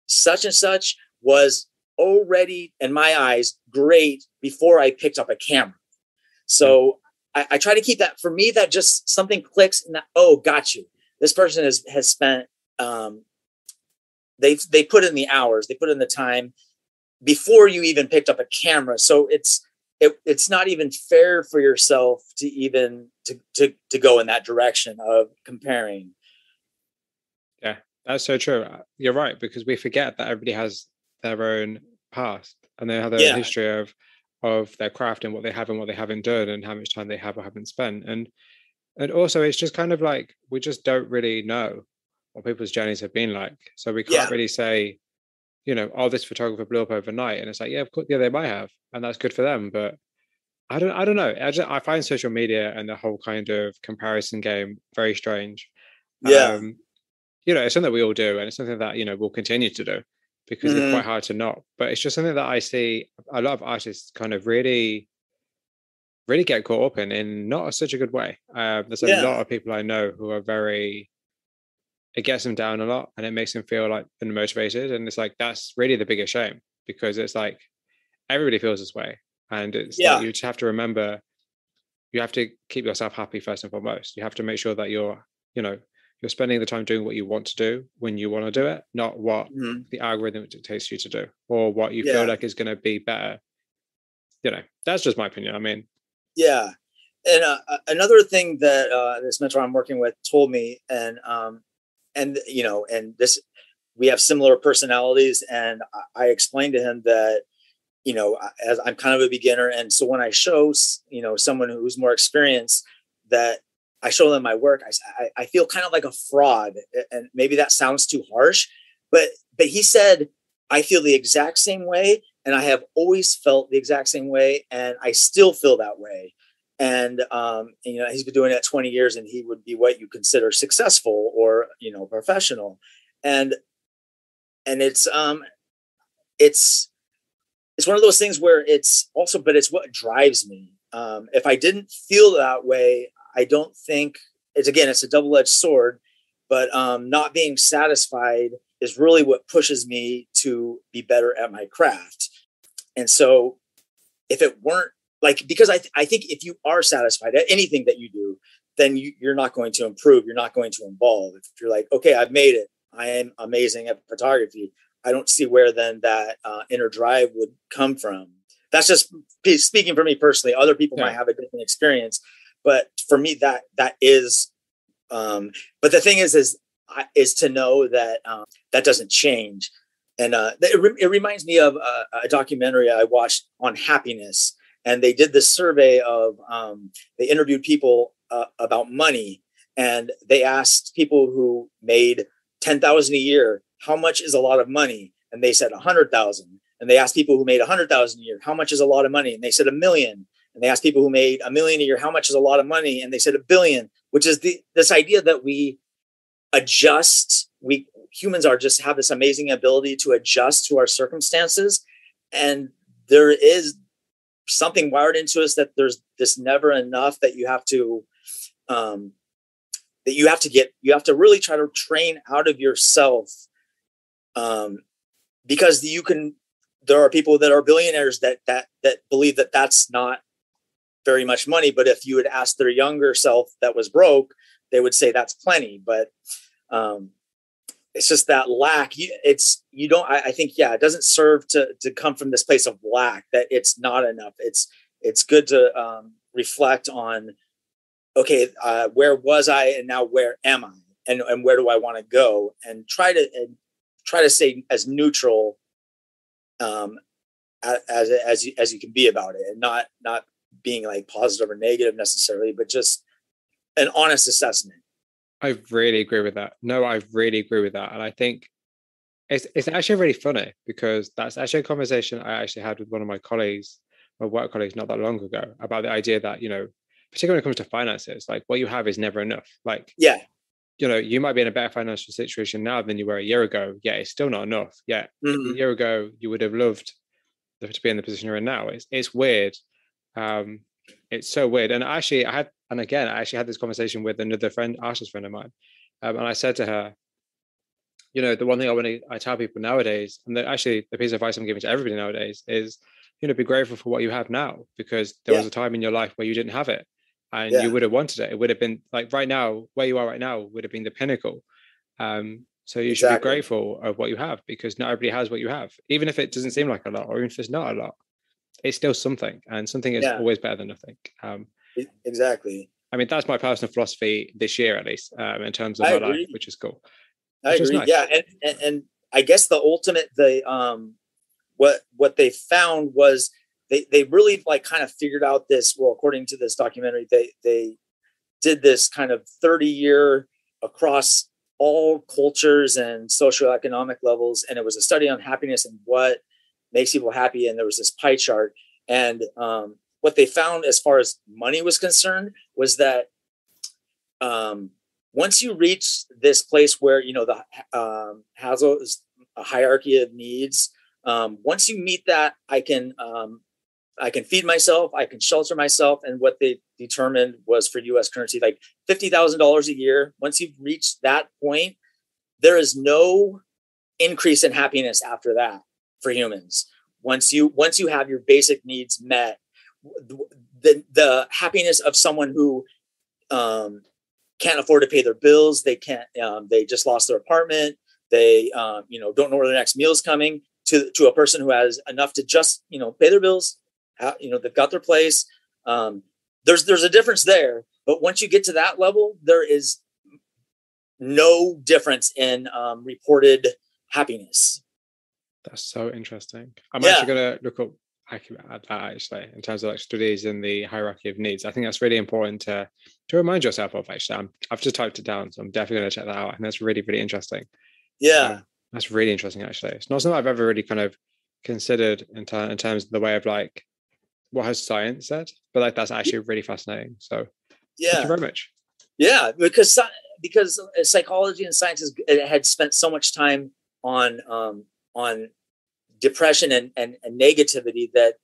such and such was already, in my eyes, great before I picked up a camera. So I try to keep that. For me, that just something clicks in that, oh, got you. This person has spent, they put in the hours, they put in the time before you even picked up a camera. So it's not even fair for yourself to even to go in that direction of comparing. Yeah, that's so true. You're right, because we forget that everybody has their own past, and they have their history of their craft, and what they have and what they haven't done, and how much time they have or haven't spent. And also, it's just kind of like, we just don't really know what people's journeys have been like. So we can't really say, oh, this photographer blew up overnight. And it's like, yeah, of course, they might have, and that's good for them. But I don't know. I find social media and the whole kind of comparison game very strange. Yeah. It's something that we all do, and it's something that, we'll continue to do, because it's quite hard to not. But it's just something that I see a lot of artists kind of really get caught up in not such a good way. There's a lot of people I know who are it gets them down a lot, and it makes them feel like unmotivated. And it's like, that's really the biggest shame, because it's like, everybody feels this way. And it's like, you just have to remember, you have to keep yourself happy first and foremost. You have to make sure that you're spending the time doing what you want to do when you want to do it, not what the algorithm dictates you to do, or what you feel like is going to be better. That's just my opinion. I mean, yeah. And another thing that this mentor I'm working with told me, and this, we have similar personalities, and I explained to him that, as I'm kind of a beginner, and so when I show, someone who's more experienced, that I show them my work, I feel kind of like a fraud, and maybe that sounds too harsh, but he said, I feel the exact same way, and I have always felt the exact same way, and I still feel that way. And he's been doing it 20 years, and he would be what you consider successful or professional, and it's one of those things where it's what drives me. If I didn't feel that way, I don't think it's a double-edged sword, but not being satisfied is really what pushes me to be better at my craft. And so if it weren't because I think if you are satisfied at anything that you do, then you're not going to improve. You're not going to evolve. If you're like, okay, I've made it, I am amazing at photography, I don't see where then that inner drive would come from. That's just speaking for me personally. Other people might have a different experience, but for me, that is. But the thing is to know that that doesn't change, and it reminds me of a documentary I watched on happiness, and they did this survey of, they interviewed people about money, and they asked people who made 10,000 a year, how much is a lot of money? And they said 100,000. And they asked people who made 100,000 a year, how much is a lot of money? And they said 1,000,000. And they asked people who made 1,000,000 a year, how much is a lot of money? And they said 1,000,000,000, which is this idea that we adjust. We humans are just have this amazing ability to adjust to our circumstances. And there is something wired into us that there's this never enough that you have to, you have to really try to train out of yourself. Because there are people that are billionaires that believe that that's not very much money. But if you had asked their younger self that was broke, they would say that's plenty. But it's just that lack. I think, it doesn't serve to come from this place of lack, that it's not enough. It's good to reflect on, okay, where was I and now where am I, and where do I want to go, and try to stay as neutral as you can be about it, and not being like positive or negative necessarily, but just an honest assessment. I really agree with that. No, I really agree with that. And I think it's actually really funny, because that's actually a conversation I actually had with one of my colleagues, my work colleagues, not that long ago, about the idea that, particularly when it comes to finances, like what you have is never enough. Like, yeah, you might be in a better financial situation now than you were a year ago. Yeah, it's still not enough. Yeah, a year ago, you would have loved to be in the position you're in now. It's weird. It's so weird. And actually, I actually had this conversation with another friend, artist friend of mine. And I said to her, the one thing I tell people nowadays, and the piece of advice I'm giving to everybody nowadays is, be grateful for what you have now, because there was a time in your life where you didn't have it, and you would have wanted it. It would have been like right now, where you are right now would have been the pinnacle. So you should be grateful of what you have, because not everybody has what you have, even if it doesn't seem like a lot, or even if it's not a lot. It's still something, and something is always better than nothing. Exactly. I mean, that's my personal philosophy this year, at least, in terms of my life, which is cool. I agree. Nice. Yeah, and I guess the ultimate, what they found was they really like kind of figured out this. Well, according to this documentary, they did this kind of 30-year across all cultures and socioeconomic levels, and it was a study on happiness and what makes people happy. And there was this pie chart, and what they found as far as money was concerned was that once you reach this place where the Hasel is a hierarchy of needs, once you meet that, I can feed myself, I can shelter myself, and what they determined was, for U.S. currency, like $50,000 a year. Once you've reached that point, there is no increase in happiness after that. For humans, once you have your basic needs met, the happiness of someone who can't afford to pay their bills, they just lost their apartment, they don't know where their next meal is coming, to a person who has enough to just pay their bills, they've got their place. There's a difference there, but once you get to that level, there is no difference in reported happiness. That's so interesting. I'm actually going to look up at that, actually, in terms of like studies in the hierarchy of needs. I think that's really important to remind yourself of. Actually, I've just typed it down, so I'm definitely going to check that out. And that's really, really interesting. Yeah, that's really interesting. Actually, it's not something I've ever really kind of considered in terms of the way of like what has science said, but like that's actually really fascinating. So thank you very much. Yeah, because psychology and science had spent so much time on depression and negativity that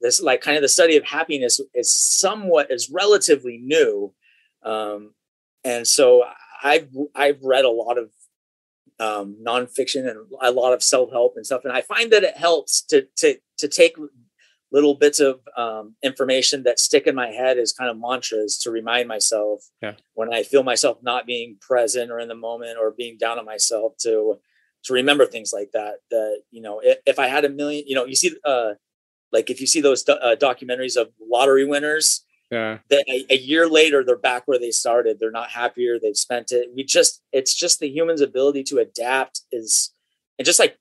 this, like, kind of the study of happiness is relatively new, and so I've read a lot of nonfiction and a lot of self-help and stuff, and I find that it helps to take little bits of information that stick in my head as kind of mantras to remind myself when I feel myself not being present or in the moment or being down on myself, to remember things like that. That, if I had $1 million, you see, like if you see those documentaries of lottery winners, that a year later, they're back where they started. They're not happier. They've spent it. It's just the human's ability to adapt and just like,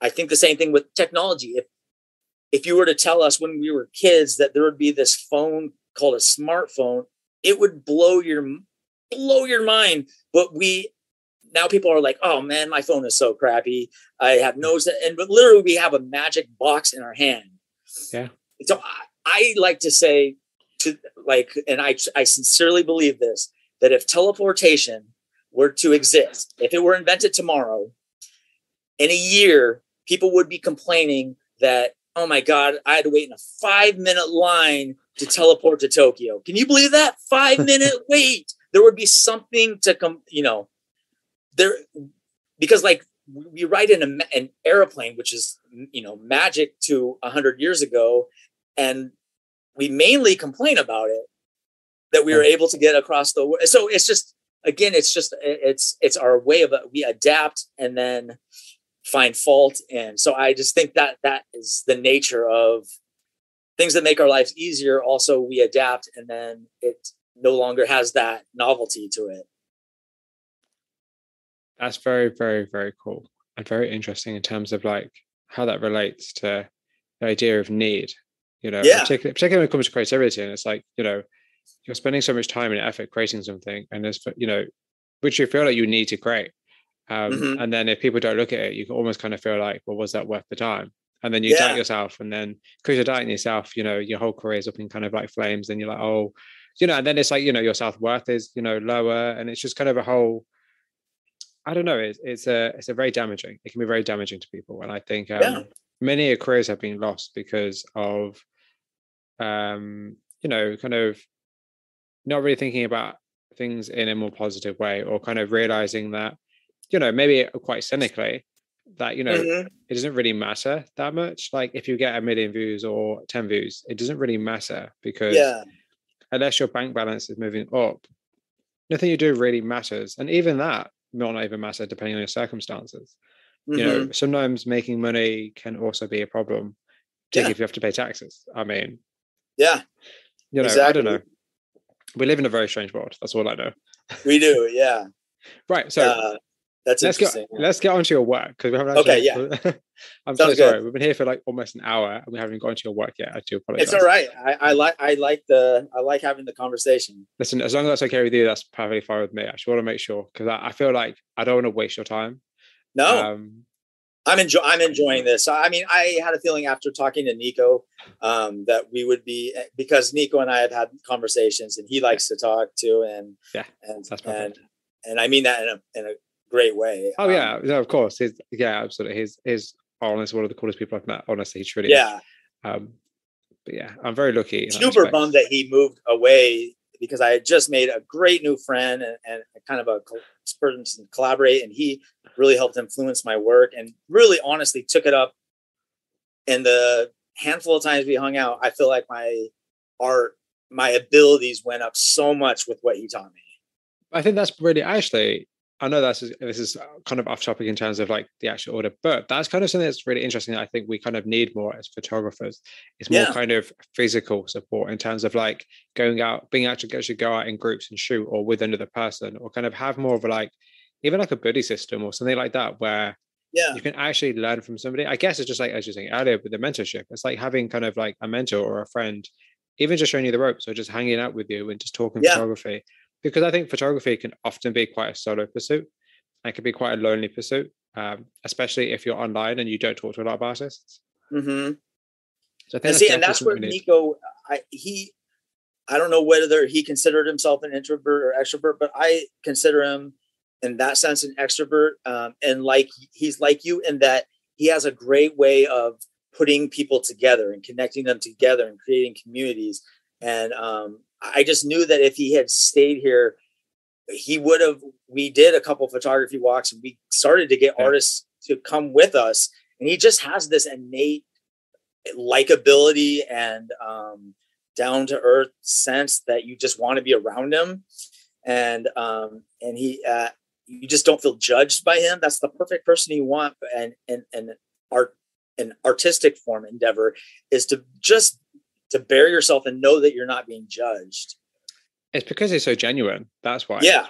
I think the same thing with technology. if you were to tell us when we were kids that there would be this phone called a smartphone, it would blow your mind. But now people are like, oh man, my phone is so crappy. I have but literally we have a magic box in our hand. Yeah. So I like to say and I sincerely believe this, that if teleportation were to exist, if it were invented tomorrow, in a year, people would be complaining that, oh my God, I had to wait in a 5-minute line to teleport to Tokyo. Can you believe that? 5-minute wait. There would be something to come, there, because like we ride in an airplane, which is, magic to 100 years ago. And we mainly complain about it, that we were able to get across the world. So it's just, again, it's our way of, we adapt and then find fault. And so I just think that is the nature of things that make our lives easier. Also, we adapt, and then it no longer has that novelty to it. That's very, very, very cool and very interesting in terms of like how that relates to the idea of need, particularly when it comes to creativity. And it's like, you're spending so much time and effort creating something, and there's, which you feel like you need to create. And then if people don't look at it, you can almost kind of feel like, well, was that worth the time? And then you doubt yourself. And then because you're doubting yourself, your whole career is up in kind of like flames. And you're like, oh, and then it's like, your self-worth is, lower. And it's just kind of a whole, I don't know. It's a very damaging. It can be very damaging to people. And I think many careers have been lost because of, kind of not really thinking about things in a more positive way, or kind of realizing that, maybe quite cynically that, it doesn't really matter that much. Like if you get 1 million views or 10 views, it doesn't really matter, because unless your bank balance is moving up, nothing you do really matters. And even that will not even matter depending on your circumstances. Sometimes making money can also be a problem, particularly if you have to pay taxes. I mean, exactly. I don't know. We live in a very strange world. That's all I know. We do, yeah. Right. So that's interesting. Let's get onto your work, because we haven't actually. Okay, yeah. I'm so sorry. We've been here for like almost an hour and we haven't gone to your work yet. I do apologize. It's all right. I like having the conversation. Listen, as long as that's okay with you, that's perfectly fine with me. I just want to make sure, because I feel like I don't want to waste your time. No. I'm enjoying this. I mean, I had a feeling after talking to Nico that we would be, because Nico and I have had conversations, and he likes to talk too, and that's perfect. And I mean that in a great way. Oh yeah, no, of course. Absolutely. He's honestly one of the coolest people I've met. Honestly, he truly is. But yeah, I'm very lucky. Super bummed that he moved away, because I had just made a great new friend and kind of a person to collaborate, and he really helped influence my work and really honestly took it up. And the handful of times we hung out, I feel like my abilities went up so much with what he taught me. I think that's really, actually, I know this is kind of off topic in terms of like the actual order, but that's kind of something that's really interesting that I think we kind of need more as photographers. It's more kind of physical support in terms of like going out, being able to actually go out in groups and shoot, or with another person, or kind of have more of a like, even like a buddy system or something like that, where you can actually learn from somebody. I guess it's just like, as you were saying earlier with the mentorship, it's like having kind of like a mentor or a friend, even just showing you the ropes or just hanging out with you and just talking photography. Because I think photography can often be quite a solo pursuit. It can be quite a lonely pursuit, especially if you're online and you don't talk to a lot of artists. So I think that's where Nico, I don't know whether he considered himself an introvert or extrovert, but I consider him in that sense an extrovert. And like he's like you in that he has a great way of putting people together and connecting them together and creating communities. And I just knew that if he had stayed here, we did a couple photography walks, and we started to get artists to come with us. And he just has this innate likability and down to earth sense that you just want to be around him. And he, you just don't feel judged by him. That's the perfect person you want. And an artistic form endeavor is to bear yourself and know that you're not being judged. It's because he's so genuine. That's why. Yeah,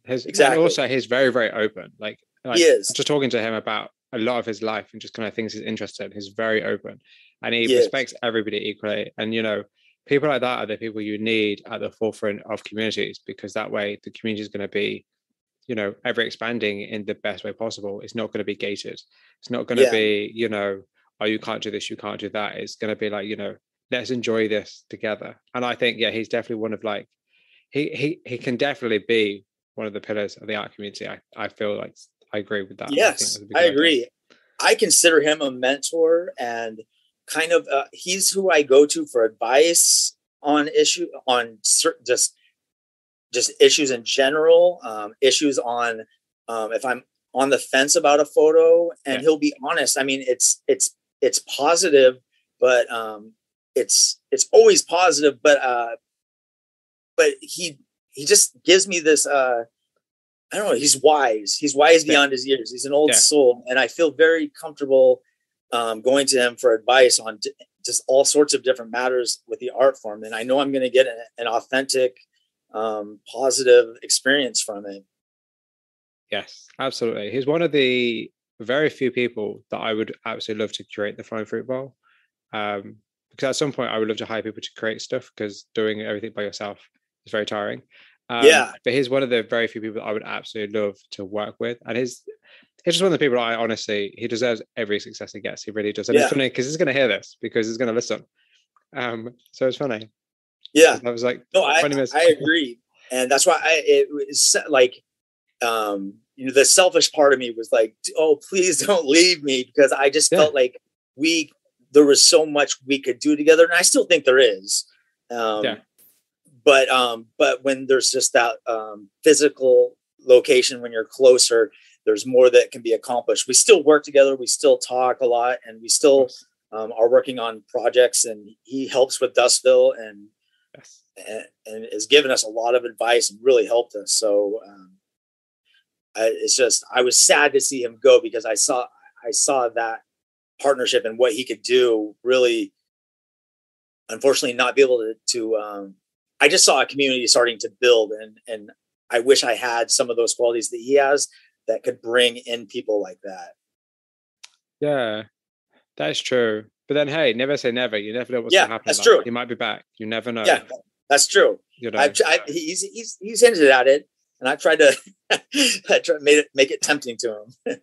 exactly. And also, he's very, very open. Like he is. Just talking to him about a lot of his life and just kind of things he's interested in. He's very open. and he Yes. respects everybody equally. And, you know, people like that are the people you need at the forefront of communities, because that way the community is going to be, you know, ever expanding in the best way possible. It's not going to be gated. It's not going to Yeah. be, you know, oh, you can't do this, you can't do that. It's going to be like, you know, let's enjoy this together. And I think, yeah, he's definitely one of like, he can definitely be one of the pillars of the art community. I feel like I agree with that. I think Yes, that's a big I idea. agree. I consider him a mentor, and kind of he's who I go to for advice on just issues in general, issues on if I'm on the fence about a photo, and he'll be honest. I mean, it's positive, but it's always positive, but he just gives me this I don't know, he's wise. He's wise beyond his years. He's an old soul, and I feel very comfortable going to him for advice on just all sorts of different matters with the art form, and I know I'm going to get an authentic positive experience from it. Yes, absolutely. He's one of the very few people that I would absolutely love to create the Flying Fruit Bowl. Because at some point I would love to hire people to create stuff, because doing everything by yourself is very tiring. But he's one of the very few people that I would absolutely love to work with. And he's just one of the people I honestly, he deserves every success he gets. He really does. And it's funny because he's going to hear this, because he's going to listen. So it's funny. Yeah. I was like, no, I agree. And that's why it was like, you know, the selfish part of me was like, oh, please don't leave me, because I just felt like there was so much we could do together. And I still think there is. But when there's just that physical location, when you're closer, there's more that can be accomplished. We still work together. We still talk a lot, and we still are working on projects, and he helps with Dustville and has given us a lot of advice and really helped us. So it's just, I was sad to see him go, because I saw that partnership and what he could do really, unfortunately, not be able to I just saw a community starting to build, and I wish I had some of those qualities that he has that could bring in people like that. Yeah, that's true. But then, hey, never say never. You never know what's going to happen. That's true. He might be back. You never know. Yeah, that's true. You know, he's hinted at it, and I've tried to make it tempting to him.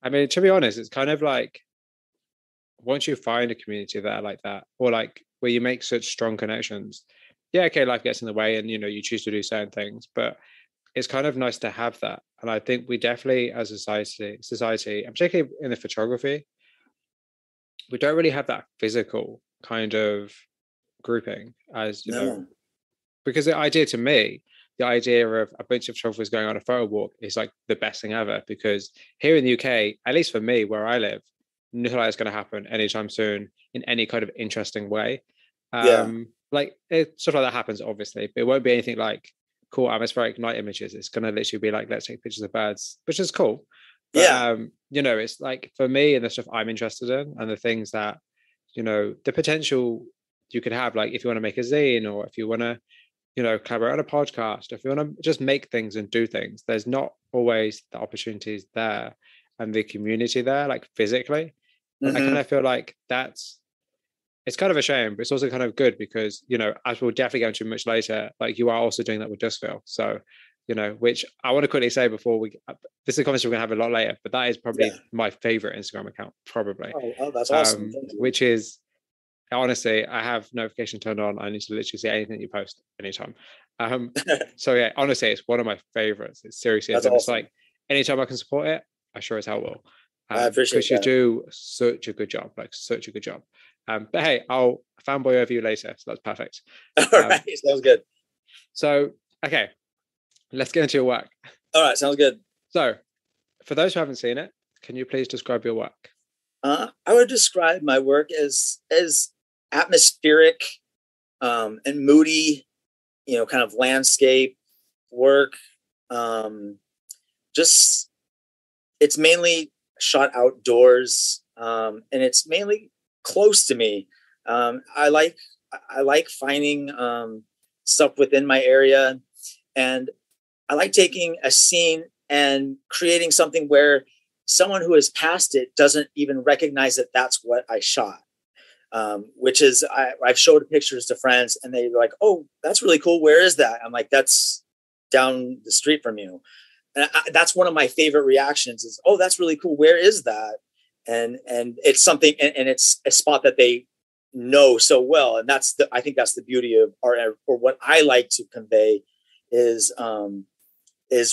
I mean, to be honest, it's kind of like, once you find a community that are like that, or like where you make such strong connections, okay, life gets in the way, and you know, you choose to do certain things, but it's kind of nice to have that. And I think we definitely, as a society, and particularly in the photography, we don't really have that physical kind of grouping, as you know, because the idea of a bunch of photographers going on a photo walk is like the best thing ever, because here in the UK, at least for me, where I live, nothing like that's going to happen anytime soon in any kind of interesting way. Like stuff like that happens, obviously, but it won't be anything like cool atmospheric night images. It's going to literally be like, let's take pictures of birds, which is cool. But, you know, it's like, for me and the stuff I'm interested in, and the things that, you know, the potential you could have, like if you want to make a zine, or if you want to, you know, collaborate on a podcast, if you want to just make things and do things, there's not always the opportunities there and the community there, like physically. I kind of feel like it's kind of a shame, but it's also kind of good, because, you know, as we'll definitely go into much later, like you are also doing that with Dustville. So, you know, which I want to quickly say before this is a conversation we're going to have a lot later, but that is probably my favorite Instagram account, probably. Oh, that's awesome. Thank you. Which is, honestly, I have notification turned on. I need to literally see anything you post anytime. So yeah, honestly, it's one of my favorites. It seriously is. And it's like, anytime I can support it, I sure as hell will. I appreciate because you do such a good job, like such a good job. But hey, I'll fanboy over you later, so that's perfect. All right, sounds good. So, okay, let's get into your work. All right, sounds good. So, for those who haven't seen it, can you please describe your work? I would describe my work as atmospheric and moody, you know, kind of landscape work. Just, it's mainly shot outdoors, and it's mainly close to me. I like finding stuff within my area, and I like taking a scene and creating something where someone who has passed it doesn't even recognize that that's what I shot. which is I've showed pictures to friends and they're like, "Oh, that's really cool. Where is that?" I'm like, "That's down the street from you." And that's one of my favorite reactions is, "Oh, that's really cool. Where is that?" And it's something, and it's a spot that they know so well. And I think that's the beauty of art, or what I like to convey is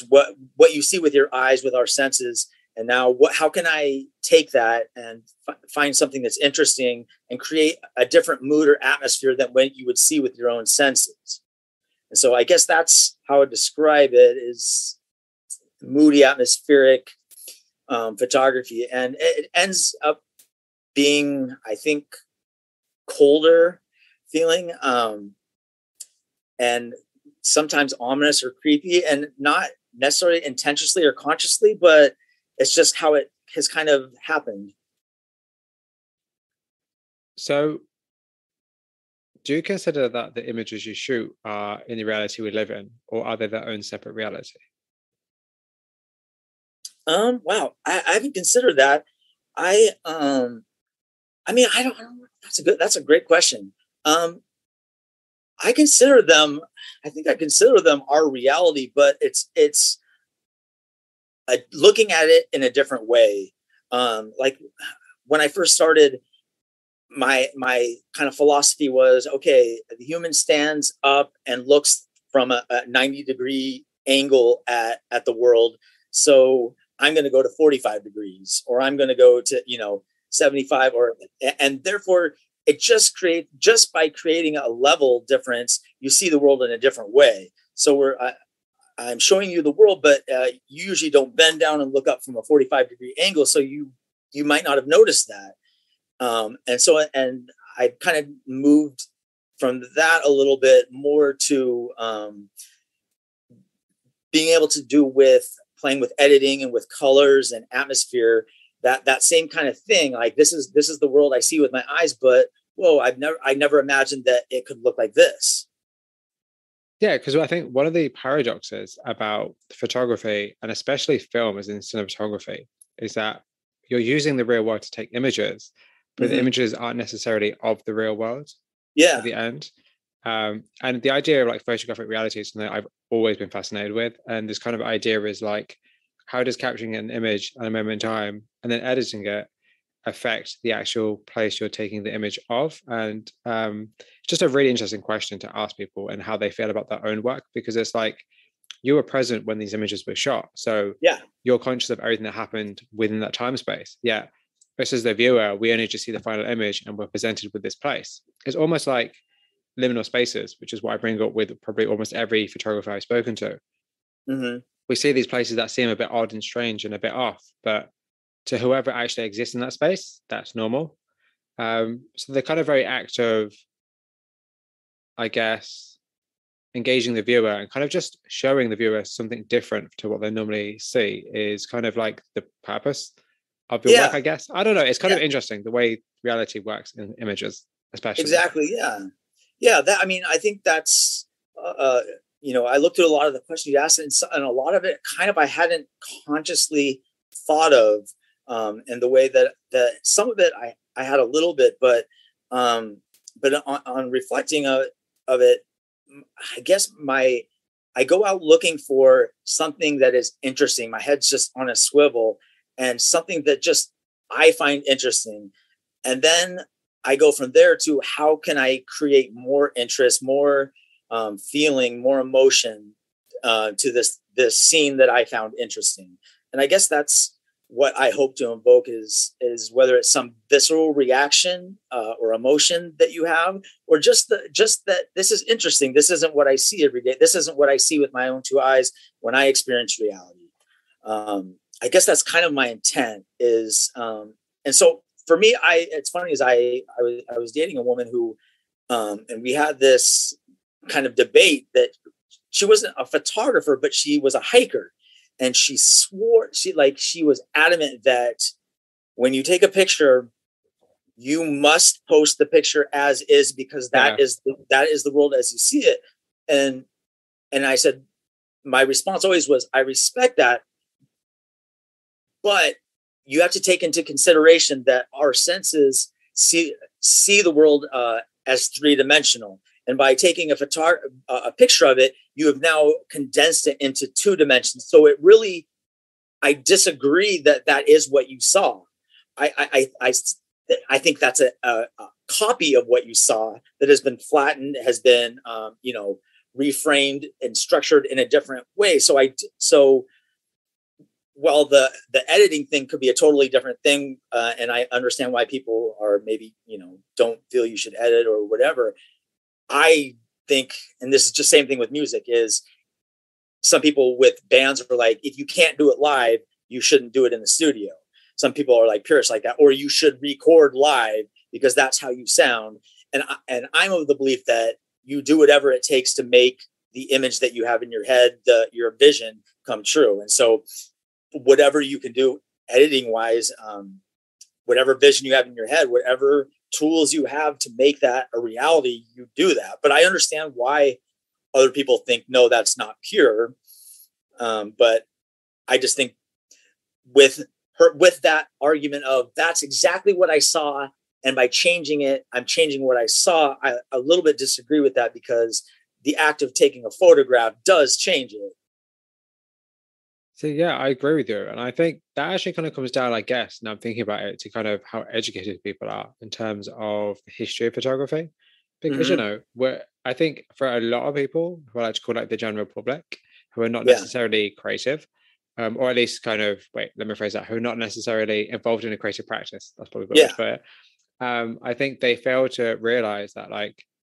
what you see with your eyes, with our senses. And now how can I take that and find something that's interesting and create a different mood or atmosphere than what you would see with your own senses? And so I guess that's how I describe it, is moody, atmospheric photography. And it ends up being, I think, colder feeling, and sometimes ominous or creepy, and not necessarily intentionally or consciously, but it's just how it has kind of happened. So do you consider that the images you shoot are in the reality we live in, or are they their own separate reality? Wow, I haven't considered that. I mean, I don't know. That's a great question. I consider them, I think I consider them our reality, but it's looking at it in a different way. Like when I first started, my kind of philosophy was, okay, the human stands up and looks from a 90-degree angle at the world. So I'm going to go to 45 degrees, or I'm going to go to, 75, and therefore it just by creating a level difference, you see the world in a different way. So I'm showing you the world, but you usually don't bend down and look up from a 45-degree angle. So you might not have noticed that. And I kind of moved from that a little bit more to being able to do with playing with editing and with colors and atmosphere, that same kind of thing. Like this is the world I see with my eyes, but whoa, I never imagined that it could look like this. Yeah, because I think one of the paradoxes about photography, and especially film as in cinematography, is that you're using the real world to take images, but the images aren't necessarily of the real world Yeah. at the end. And the idea of like photographic reality is something I've always been fascinated with. And this kind of idea is like, how does capturing an image at a moment in time and then editing it affect the actual place you're taking the image of? And just a really interesting question to ask people and how they feel about their own work, because it's like you were present when these images were shot. So yeah, you're conscious of everything that happened within that time space. Yeah. Versus the viewer, we only just see the final image and we're presented with this place. It's almost like liminal spaces, which is what I bring up with probably almost every photographer I've spoken to. We see these places that seem a bit odd and strange and a bit off, but to whoever actually exists in that space, that's normal. So the kind of very act of, I guess, engaging the viewer and kind of just showing the viewer something different to what they normally see is kind of like the purpose of your work, I guess. I don't know. It's kind of interesting the way reality works in images, especially. Exactly. Yeah. That, I mean, I think that's, I looked at a lot of the questions you asked, and a lot of it kind of I hadn't consciously thought of, and the way that some of it I had a little bit, but on reflecting of it, I guess I go out looking for something that is interesting. My head's just on a swivel, and something that just I find interesting, and then I go from there to how can I create more interest, more feeling, more emotion to this scene that I found interesting. And I guess that's what I hope to invoke is whether it's some visceral reaction or emotion that you have, or just that this is interesting. This isn't what I see every day. This isn't what I see with my own two eyes when I experience reality. I guess that's kind of my intent is, and so for me, it's funny is I was dating a woman who, and we had this kind of debate that she wasn't a photographer, but she was a hiker. And she swore, she was adamant that when you take a picture, you must post the picture as is, because that is the world as you see it. And I said, my response always was, I respect that, but you have to take into consideration that our senses see the world as three-dimensional. And by taking a picture of it, you have now condensed it into 2 dimensions. So it really, I disagree that is what you saw. I think that's a copy of what you saw that has been flattened, has been, reframed and structured in a different way. So while the editing thing could be a totally different thing, and I understand why people are maybe, don't feel you should edit or whatever. I think, and this is just same thing with music, is some people with bands are like, if you can't do it live, you shouldn't do it in the studio. Some people are like purists like that, or you should record live because that's how you sound. And I'm of the belief that you do whatever it takes to make the image that you have in your head, your vision, come true. And so whatever you can do editing wise, whatever vision you have in your head, whatever tools you have to make that a reality, you do that. But I understand why other people think, no, that's not pure. But I just think with that argument of that's exactly what I saw, and by changing it, I'm changing what I saw. I a little bit disagree with that, because the act of taking a photograph does change it. So yeah, I agree with you. And I think that actually kind of comes down, I guess, now I'm thinking about it, to kind of how educated people are in terms of the history of photography. Because, Mm-hmm. I think for a lot of people who I like to call like the general public, who are not Yeah. necessarily creative, or at least kind of, wait, let me phrase that, who are not necessarily involved in a creative practice. That's probably a good way Yeah. to put it. I think they fail to realize that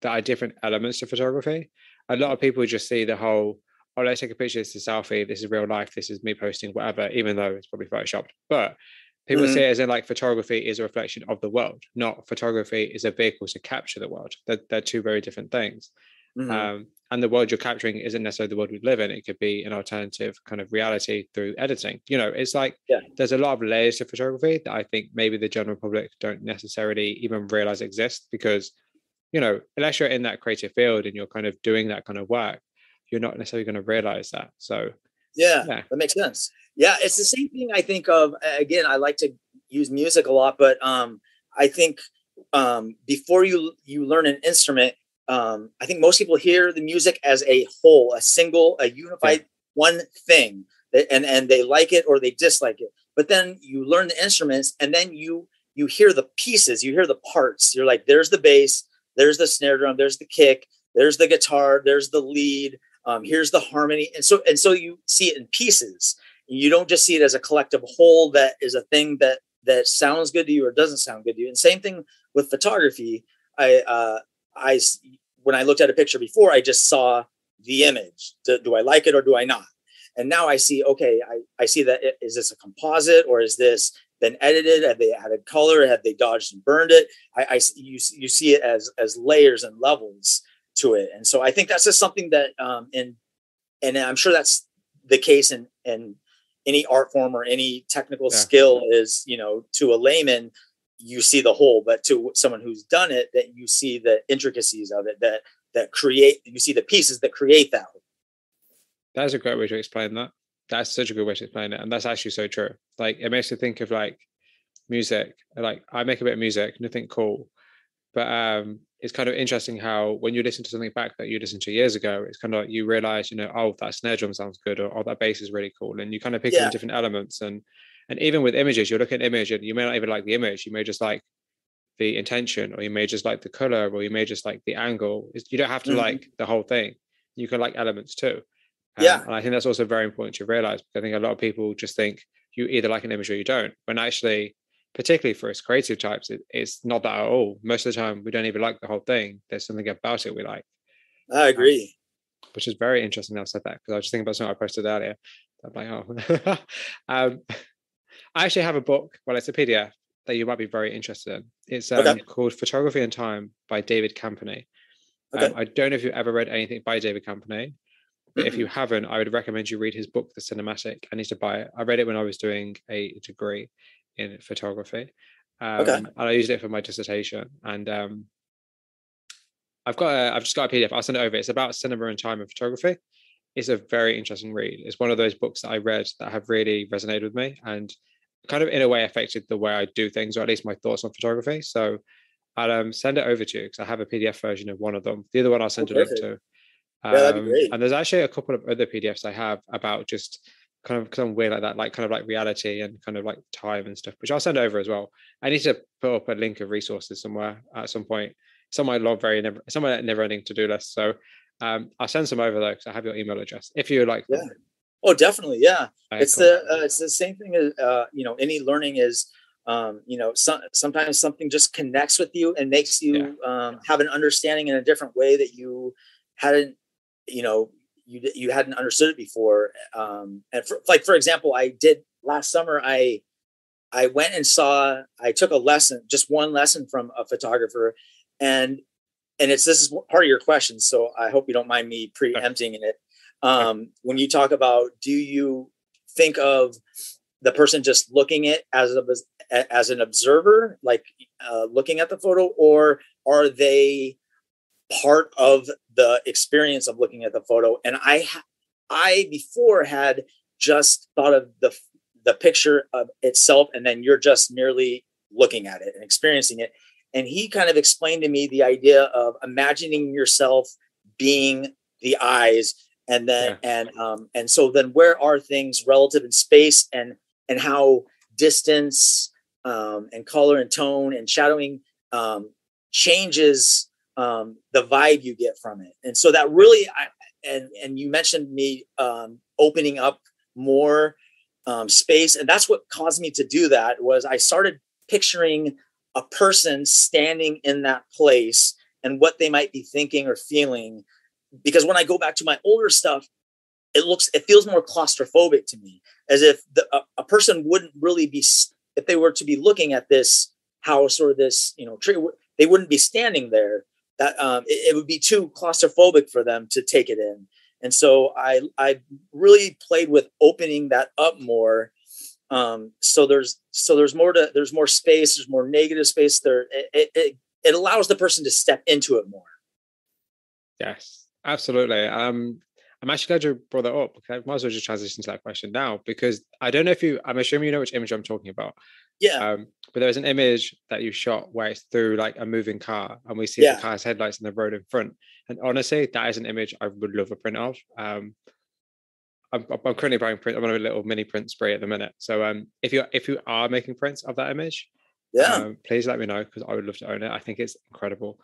there are different elements to photography. A lot of people just see the whole, oh, let's take a picture, this is a selfie, this is real life, this is me posting, whatever, even though it's probably photoshopped. But people see Mm-hmm. it as in like photography is a reflection of the world, not photography is a vehicle to capture the world. They're 2 very different things. Mm-hmm. And the world you're capturing isn't necessarily the world we live in. It could be an alternative kind of reality through editing. It's like Yeah. there's a lot of layers to photography that I think maybe the general public don't necessarily even realize exist, because, unless you're in that creative field and you're kind of doing that kind of work, you're not necessarily going to realize that. So Yeah, yeah, that makes sense. Yeah, it's the same thing I think of. Again, I like to use music a lot, but I think before you learn an instrument, I think most people hear the music as a whole, a yeah, unified one thing, and they like it or they dislike it. But then you learn the instruments, and then you hear the pieces, you hear the parts. You're like, there's the bass, there's the snare drum, there's the kick, there's the guitar, there's the lead. Here's the harmony, and so you see it in pieces. You don't just see it as a collective whole that is a thing that sounds good to you or doesn't sound good to you. And same thing with photography. I when I looked at a picture before, I just saw the image. Do I like it or do I not? And now I see, okay, I see that is this a composite, or is this been edited? Have they added color? Have they dodged and burned it? You see it as layers and levels to it. And so I think that's just something that, and I'm sure that's the case in any art form or any technical yeah. skill is, to a layman, you see the whole, but to someone who's done it, that you see the intricacies of it, you see the pieces that create that. That's a great way to explain that. That's such a good way to explain it. And that's actually so true. Like, it makes me think of like music. Like, I make a bit of music, nothing cool. But it's kind of interesting how when you listen to something back that you listened to years ago, it's kind of like you realize, oh, that snare drum sounds good, or oh, that bass is really cool. And you kind of pick on Yeah. different elements. And even with images, you look at an image and you may not even like the image. You may just like the intention, or you may just like the color, or you may just like the angle. You don't have to Mm-hmm. like the whole thing. You can like elements too. Yeah. And I think that's also very important to realize, because I think a lot of people just think you either like an image or you don't, when actually, particularly for us creative types, it's not that at all. Most of the time, we don't even like the whole thing. There's something about it we like, I um, agree. which is very interesting. I've said that because I was just thinking about something I posted earlier. I'm like, oh, um, I actually have a book. Well, it's a PDF that you might be very interested in. It's Okay. called Photography and Time by David Campany. Okay. I don't know if you've ever read anything by David Campany, but if you Mm-mm. haven't, I would recommend you read his book, The Cinematic. I need to buy it. I read it when I was doing a degree in photography, Okay. and I used it for my dissertation. And I've just got a PDF. I'll send it over. It's about cinema and time and photography. It's a very interesting read. It's one of those books that I read that have really resonated with me and kind of in a way affected the way I do things, or at least my thoughts on photography. So I'll send it over to you because I have a PDF version of one of them. The other one I'll send a link Perfect. to. Yeah, that'd be great. And there's actually a couple of other PDFs I have about just kind of, because I'm weird like that, like kind of like reality and kind of like time and stuff, which I'll send over as well. I need to put up a link of resources somewhere at some point. Some I love some never ending to-do list. So I'll send some over though, because I have your email address if you like them. Yeah. Oh, definitely. Yeah. Okay, cool. It's the same thing as, any learning is, sometimes something just connects with you and makes you have an understanding in a different way that you hadn't, you hadn't understood it before. And for example, I did last summer, I went and I took a lesson, just one lesson from a photographer, and this is part of your question. So I hope you don't mind me preempting it. When you talk about, do you think of the person just looking at as an observer, like looking at the photo, or are they part of the experience of looking at the photo? And I before had just thought of the picture of itself, and then you're just merely looking at it and experiencing it. And he kind of explained to me the idea of imagining yourself being the eyes, and then and so then where are things relative in space, and how distance and color and tone and shadowing changes the vibe you get from it. And so that really, and you mentioned me opening up more space, and that's what caused me to do that. Was I started picturing a person standing in that place and what they might be thinking or feeling, because when I go back to my older stuff, it feels more claustrophobic to me, as if a person wouldn't really be, if they were to be looking at this house or this tree, they wouldn't be standing there. That it would be too claustrophobic for them to take it in. And so I really played with opening that up more. So there's more space, there's more negative space there. It allows the person to step into it more. Yes, absolutely. I'm actually glad you brought that up. Okay, I might as well just transition to that question now, because I don't know if I'm assuming you know which image I'm talking about. Yeah. But there's an image that you shot where it's through like a moving car, and we see the car's headlights in the road in front. And honestly, that is an image I would love a print of. I'm currently buying print. I'm on a little mini print spray at the minute. So if you are making prints of that image, please let me know, because I would love to own it. I think it's incredible.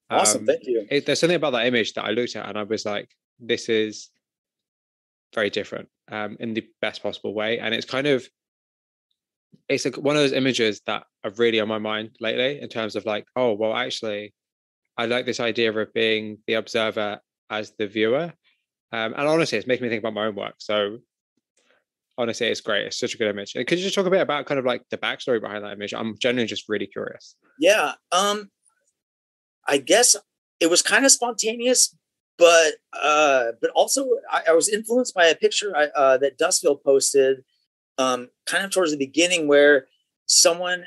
Awesome, thank you. There's something about that image that I looked at and I was like, this is very different in the best possible way. And it's kind of, it's like one of those images that are really on my mind lately, in terms of like, oh, well, actually, I like this idea of being the observer as the viewer. And honestly, it's making me think about my own work. So honestly, it's great. It's such a good image. And could you just talk a bit about kind of like the backstory behind that image? I'm genuinely just really curious. Yeah. I guess it was kind of spontaneous, but also I was influenced by a picture that Dustville posted kind of towards the beginning, where someone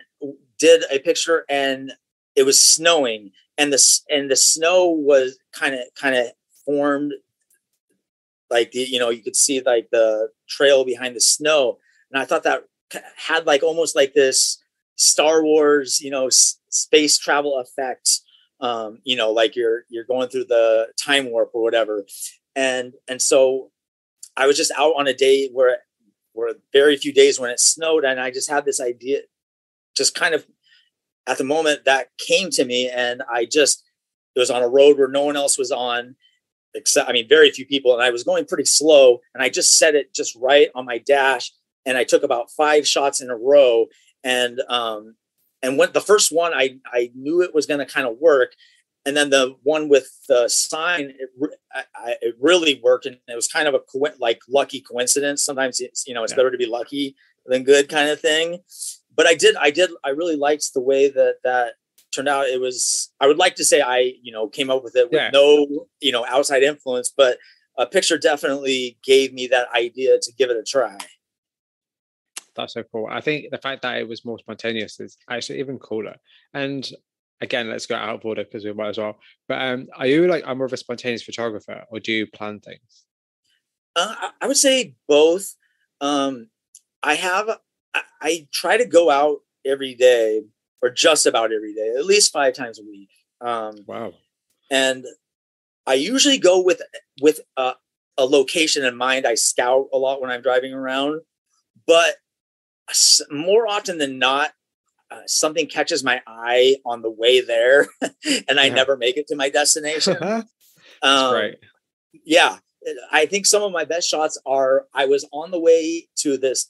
did a picture and it was snowing, and the snow was kind of formed like you could see like the trail behind the snow, and I thought that had like almost like this Star Wars space travel effect, like you're going through the time warp or whatever, and so I was just out on a day where very few days when it snowed, and I just had this idea, just kind of at the moment that came to me, and it was on a road where no one else was on, except, very few people, and I was going pretty slow, and I just set it just right on my dash, and I took about 5 shots in a row, and when the first one, I knew it was going to kind of work, and then the one with the sign, it really worked, and it was kind of a lucky coincidence. Sometimes it's better to be lucky than good, kind of thing. But I really liked the way that turned out. It was, I would like to say I came up with it with no outside influence, but a picture definitely gave me that idea to give it a try. That's so cool. I think the fact that it was more spontaneous is actually even cooler. And again, let's go out of order because we might as well. But are you like, I'm more of a spontaneous photographer, or do you plan things? I would say both. I try to go out every day, or just about every day, at least 5 times a week. Wow. And I usually go with a location in mind. I scout a lot when I'm driving around, but more often than not, something catches my eye on the way there and I never make it to my destination. That's great. Yeah. I think some of my best shots are, I was on the way to this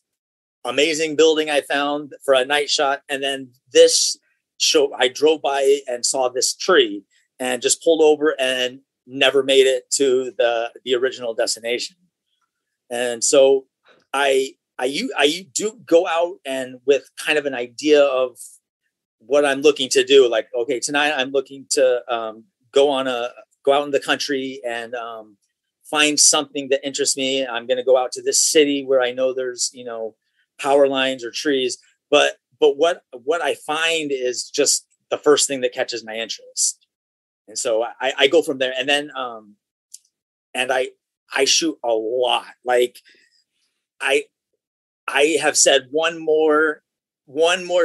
amazing building I found for a night shot. And then this show, I drove by and saw this tree and just pulled over and never made it to the original destination. And so I do go out and with kind of an idea of what I'm looking to do. Like, okay, tonight I'm looking to go out in the country and find something that interests me. I'm going to go out to this city where I know there's, power lines or trees. But what I find is just the first thing that catches my interest. And so I go from there, and then and I shoot a lot. Like I have said one more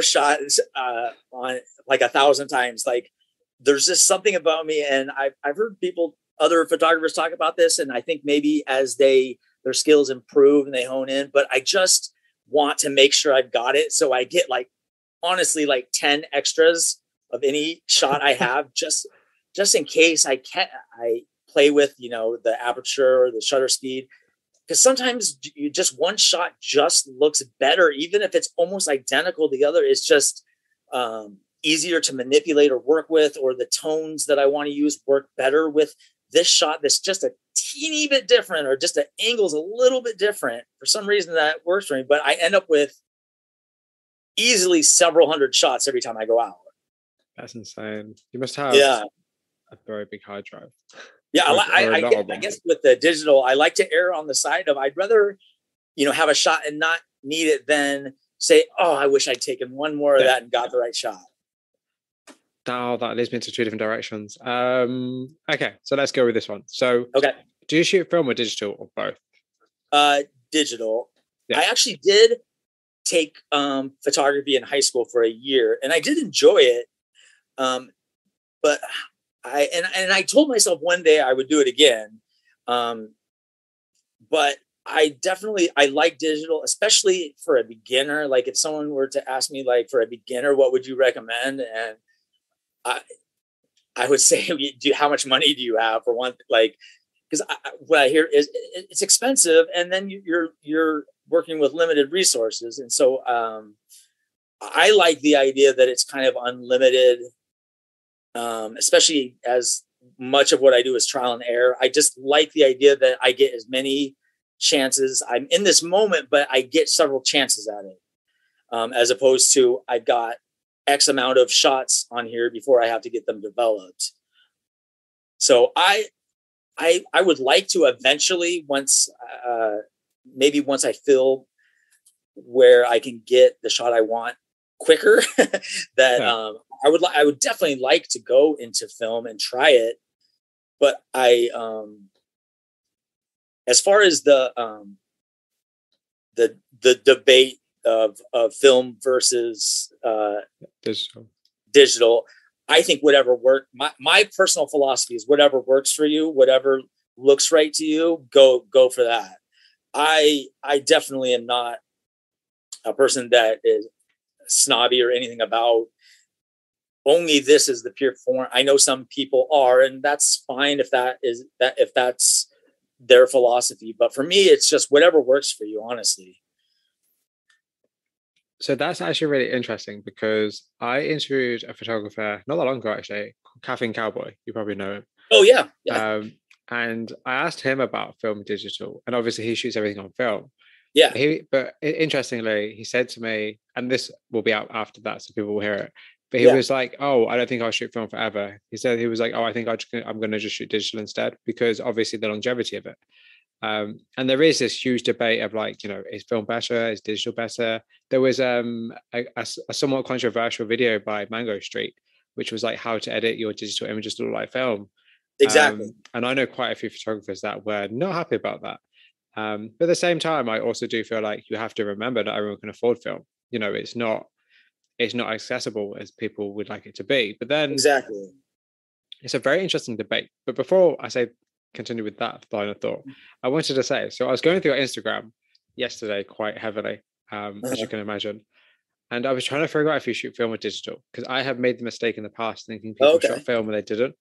shot on like 1,000 times. Like there's just something about me, and I've heard other photographers talk about this, and I think maybe as their skills improve and they hone in, but I just want to make sure I've got it. So I get honestly 10 extras of any shot I have, just in case I play with, the aperture or the shutter speed. Because sometimes just one shot just looks better, even if it's almost identical to the other. It's just easier to manipulate or work with, or the tones that I want to use work better with this shot that's just a teeny bit different, or just the angle's a little bit different. For some reason that works for me, but I end up with easily several hundred shots every time I go out. That's insane. You must have a very big hard drive. Yeah, I guess with the digital, I like to err on the side of I'd rather, have a shot and not need it than say, oh, I wish I'd taken one more of that and got the right shot. Oh, that leads me into two different directions. Okay, so let's go with this one. So, do you shoot film or digital, or both? Digital. Yeah. I actually did take photography in high school for a year, and I did enjoy it. But I told myself one day I would do it again. But I like digital, especially for a beginner. Like if someone were to ask me, like, for a beginner, what would you recommend? And I would say, how much money do you have for one? Like, because what I hear is it's expensive, and then you're working with limited resources. And so I like the idea that it's kind of unlimited, especially as much of what I do is trial and error. I just like the idea that I get as many chances. I'm in this moment, but I get several chances at it, as opposed to I've got X amount of shots on here before I have to get them developed. So I would like to eventually, once I feel where I can get the shot I want quicker, that I would definitely like to go into film and try it. But as far as the debate of film versus digital, I think whatever works. My personal philosophy is whatever works for you, whatever looks right to you, go for that. I definitely am not a person that is snobby or anything about only this is the pure form. I know some people are, and that's fine if that's their philosophy. But for me, it's just whatever works for you, honestly. So that's actually really interesting, because I interviewed a photographer not that long ago, actually, Caffeine Cowboy. You probably know him. Oh, yeah. And I asked him about film digital, and obviously he shoots everything on film. Yeah. But interestingly, he said to me, and this will be out after that, so people will hear it. But he was like, "Oh, I don't think I'll shoot film forever." He was like, "Oh, I think I'm going to just shoot digital instead, because obviously the longevity of it." And there is this huge debate of like, is film better? Is digital better? There was a somewhat controversial video by Mango Street, which was like how to edit your digital images to look like film. Exactly. And I know quite a few photographers that were not happy about that. But at the same time, I also do feel like you have to remember that everyone can afford film. it's not accessible as people would like it to be. But then Exactly. it's a very interesting debate. But before I say continue with that line of thought, I wanted to say, so I was going through your Instagram yesterday quite heavily, as you can imagine. And I was trying to figure out if you shoot film or digital, because I have made the mistake in the past thinking people shot film and they didn't.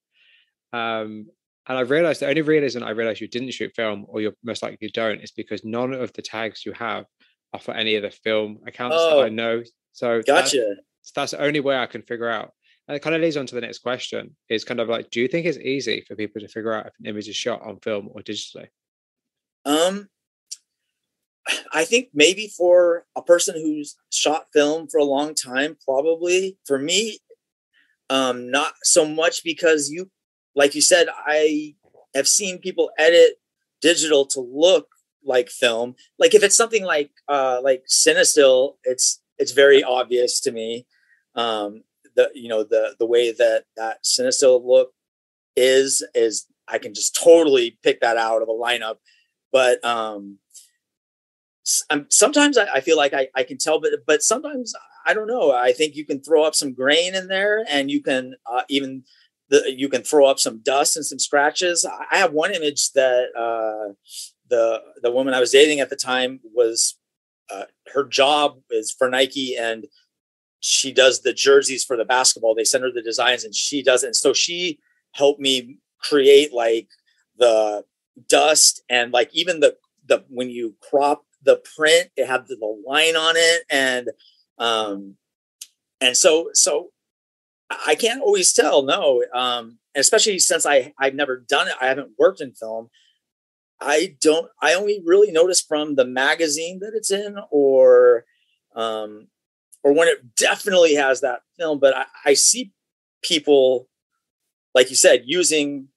And I realized the only reason I realized you didn't shoot film, or you're most likely don't, is because none of the tags you have are for any of the film accounts that I know. So gotcha. That's the only way I can figure out. And it kind of leads on to the next question, is kind of like, do you think it's easy for people to figure out if an image is shot on film or digitally? I think maybe for a person who's shot film for a long time, probably. For me, not so much, because like you said, I have seen people edit digital to look like film. Like if it's something like Cinestill, it's very obvious to me. The way that Cinestill look is I can just totally pick that out of a lineup. But sometimes I feel like I can tell, but sometimes I don't know. I think you can throw up some grain in there, and you can you can throw up some dust and some scratches. I have one image that the woman I was dating at the time was her job is for Nike, and she does the jerseys for the basketball. They send her the designs and she does it. And so she helped me create like the dust, and like even the when you crop the print, it had the line on it. And so I can't always tell. No. Especially since I've never done it. I haven't worked in film. I only really notice from the magazine that it's in, or when it definitely has that film. But I see people, like you said, using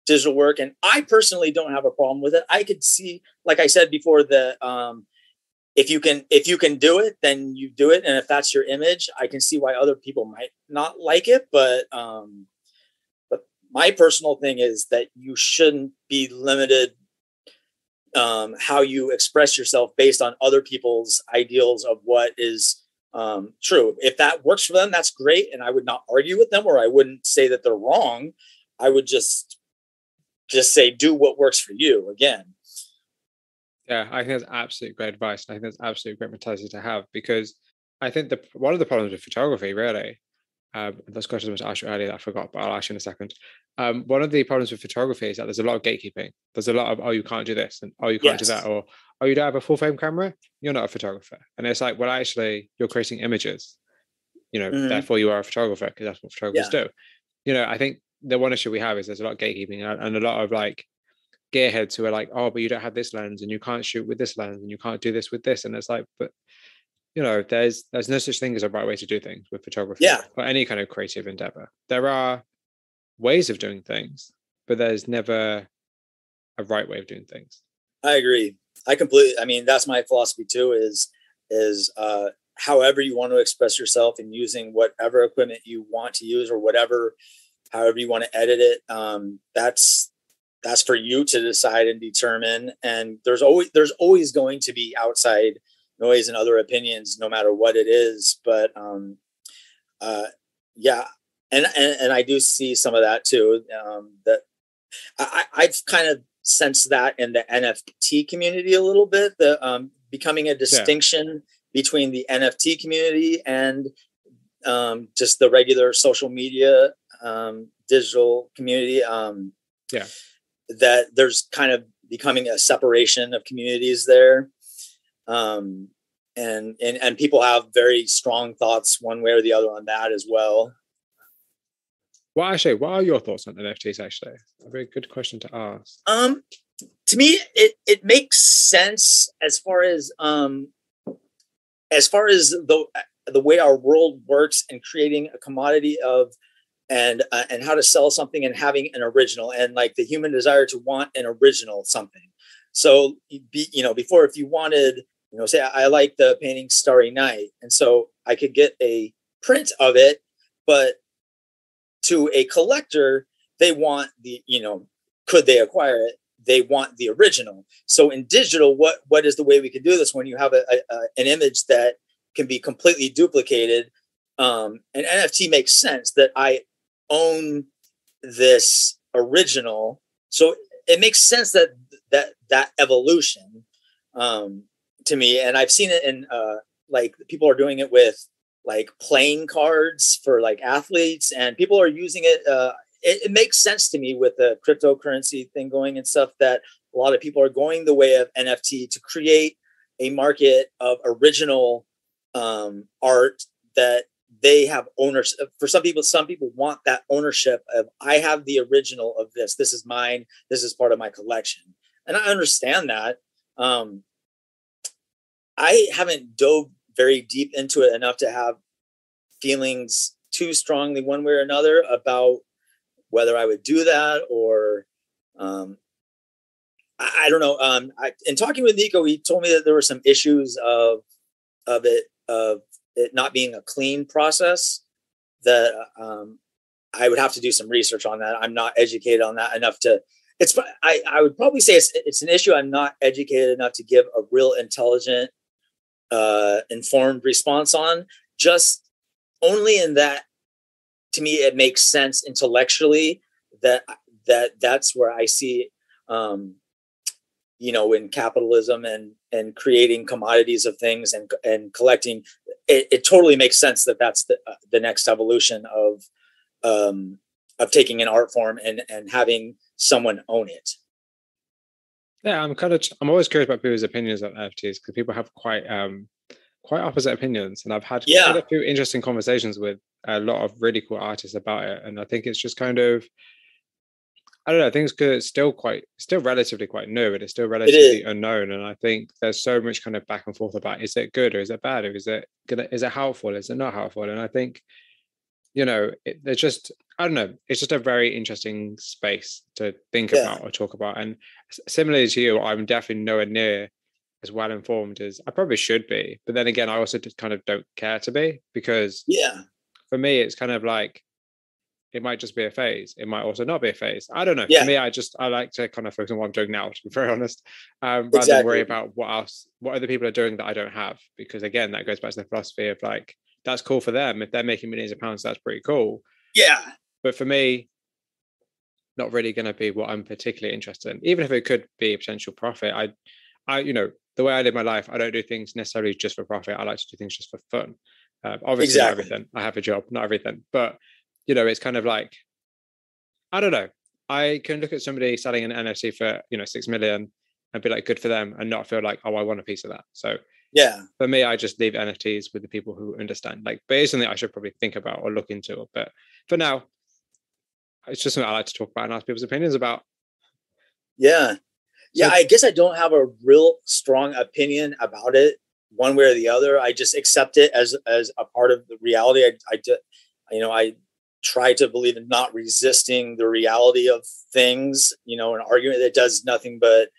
digital work, and I personally don't have a problem with it. I could see, like I said before, that if you can do it, then you do it, and if that's your image, I can see why other people might not like it. But my personal thing is that you shouldn't be limited how you express yourself based on other people's ideals of what is true. If that works for them, that's great, and I would not argue with them, or I wouldn't say that they're wrong. I would just say, do what works for you. Again. Yeah, I think that's absolutely great advice. I think that's absolutely great mentality to have, because I think one of the problems with photography, really, those questions I was asked you earlier that I forgot, but I'll ask you in a second. One of the problems with photography is that there's a lot of gatekeeping. There's a lot of, oh, you can't do this, and oh, you can't do that, or oh, you don't have a full frame camera, you're not a photographer. And it's like, well, actually, you're creating images, therefore you are a photographer, because that's what photographers do. I think the one issue we have is there's a lot of gatekeeping and a lot of like gearheads who are like, oh, but you don't have this lens, and you can't shoot with this lens, and you can't do this with this. And it's like, but there's no such thing as a right way to do things with photography or any kind of creative endeavor. There are ways of doing things, but there's never a right way of doing things. I agree. I mean, that's my philosophy too, is however you want to express yourself, and using whatever equipment you want to use, or however you want to edit it. That's for you to decide and determine. And there's always going to be outside noise and other opinions, no matter what it is. But and I do see some of that too. That I've kind of sensed that in the NFT community a little bit. The becoming a distinction between the NFT community and just the regular social media digital community. That there's kind of becoming a separation of communities there. And people have very strong thoughts one way or the other on that as well. Well, actually, what are your thoughts on NFTs? Actually, a very good question to ask. To me, it makes sense as far as the way our world works, and creating a commodity of and how to sell something, and having an original, and like the human desire to want an original something. So before, if you wanted, say I like the painting Starry Night, and so I could get a print of it, but to a collector, they want could they acquire it? They want the original. So in digital, what is the way we could do this when you have an image that can be completely duplicated? an NFT makes sense that I own this original. So it makes sense that evolution to me. And I've seen it in like people are doing it with like playing cards for like athletes, and people are using it. It makes sense to me with the cryptocurrency thing going and stuff, that a lot of people are going the way of NFT to create a market of original art that they have ownership. For some people want that ownership of, I have the original of this. This is mine. This is part of my collection. And I understand that. I haven't dove very deep into it enough to have feelings too strongly one way or another about whether I would do that or I don't know. In talking with Nico, he told me that there were some issues of it not being a clean process, that I would have to do some research on that. I'm not educated on that enough to. I would probably say it's an issue I'm not educated enough to give a real intelligent, informed response on. Just only in that, to me, it makes sense intellectually that's where I see, in capitalism and creating commodities of things and collecting, it totally makes sense that that's the next evolution of taking an art form and having someone own it. Yeah, I'm always curious about people's opinions on NFTs, because people have quite opposite opinions, and I've had quite a few interesting conversations with a lot of really cool artists about it. And I think it's just kind of, I don't know, I think it's still relatively quite new, and it's still relatively unknown. And I think there's so much kind of back and forth about, is it good or is it bad, or is it helpful, is it not helpful? And I think, there's just, I don't know, it's just a very interesting space to think about or talk about. And similarly to you, I'm definitely nowhere near as well informed as I probably should be. But then again, I also just kind of don't care to be, because for me, it's kind of like, it might just be a phase. It might also not be a phase. I don't know. For me, I like to kind of focus on what I'm doing now, to be very honest, rather than worry about what other people are doing that I don't have. Because again, that goes back to the philosophy of like, that's cool for them. If they're making millions of pounds, that's pretty cool. Yeah. But for me, not really going to be what I'm particularly interested in. Even if it could be a potential profit, I the way I live my life, I don't do things necessarily just for profit. I like to do things just for fun. Obviously, not everything. I have a job, not everything. But, it's kind of like, I don't know. I can look at somebody selling an NFT for, 6 million and be like, good for them, and not feel like, oh, I want a piece of that. So for me, I just leave NFTs with the people who understand. Like, but it's something I should probably think about or look into. But for now, it's just something I like to talk about and ask people's opinions about. Yeah. Yeah, I guess I don't have a real strong opinion about it one way or the other. I just accept it as a part of the reality. I try to believe in not resisting the reality of things, an argument that does nothing but,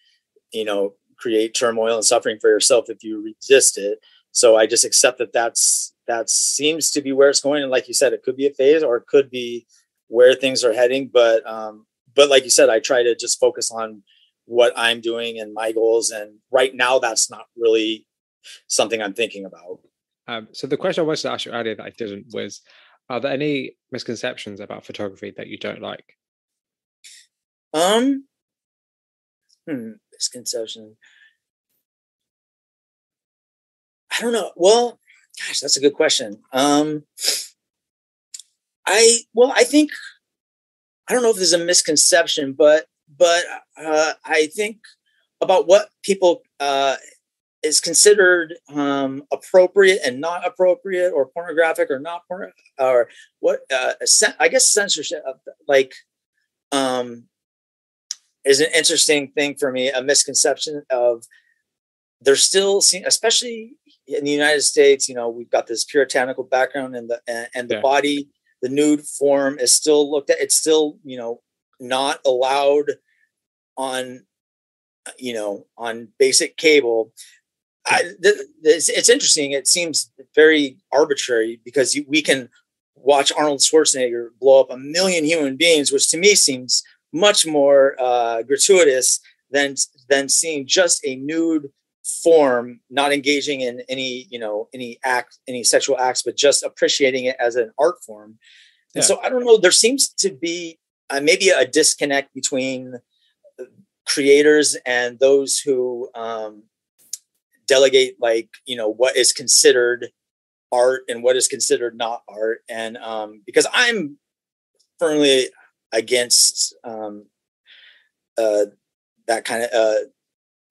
create turmoil and suffering for yourself if you resist it. So I just accept that seems to be where it's going. And like you said, it could be a phase or it could be where things are heading. But like you said, I try to just focus on what I'm doing and my goals. And right now, that's not really something I'm thinking about. So the question I wanted to ask you earlier that I didn't was, are there any misconceptions about photography that you don't like? Misconception. I don't know. Well, gosh, that's a good question. I think, I don't know if there's a misconception, but I think about what people is considered appropriate and not appropriate, or pornographic or not or what I guess censorship is an interesting thing for me. A misconception of, there's still, especially in the United States, we've got this puritanical background, and the body, the nude form is still looked at. It's still, not allowed on basic cable. It's interesting. It seems very arbitrary, because we can watch Arnold Schwarzenegger blow up 1 million human beings, which to me seems much more gratuitous than seeing just a nude form, not engaging in any, any sexual acts, but just appreciating it as an art form. And so I don't know, there seems to be maybe a disconnect between creators and those who delegate, like, what is considered art and what is considered not art. And because I'm firmly against that kind of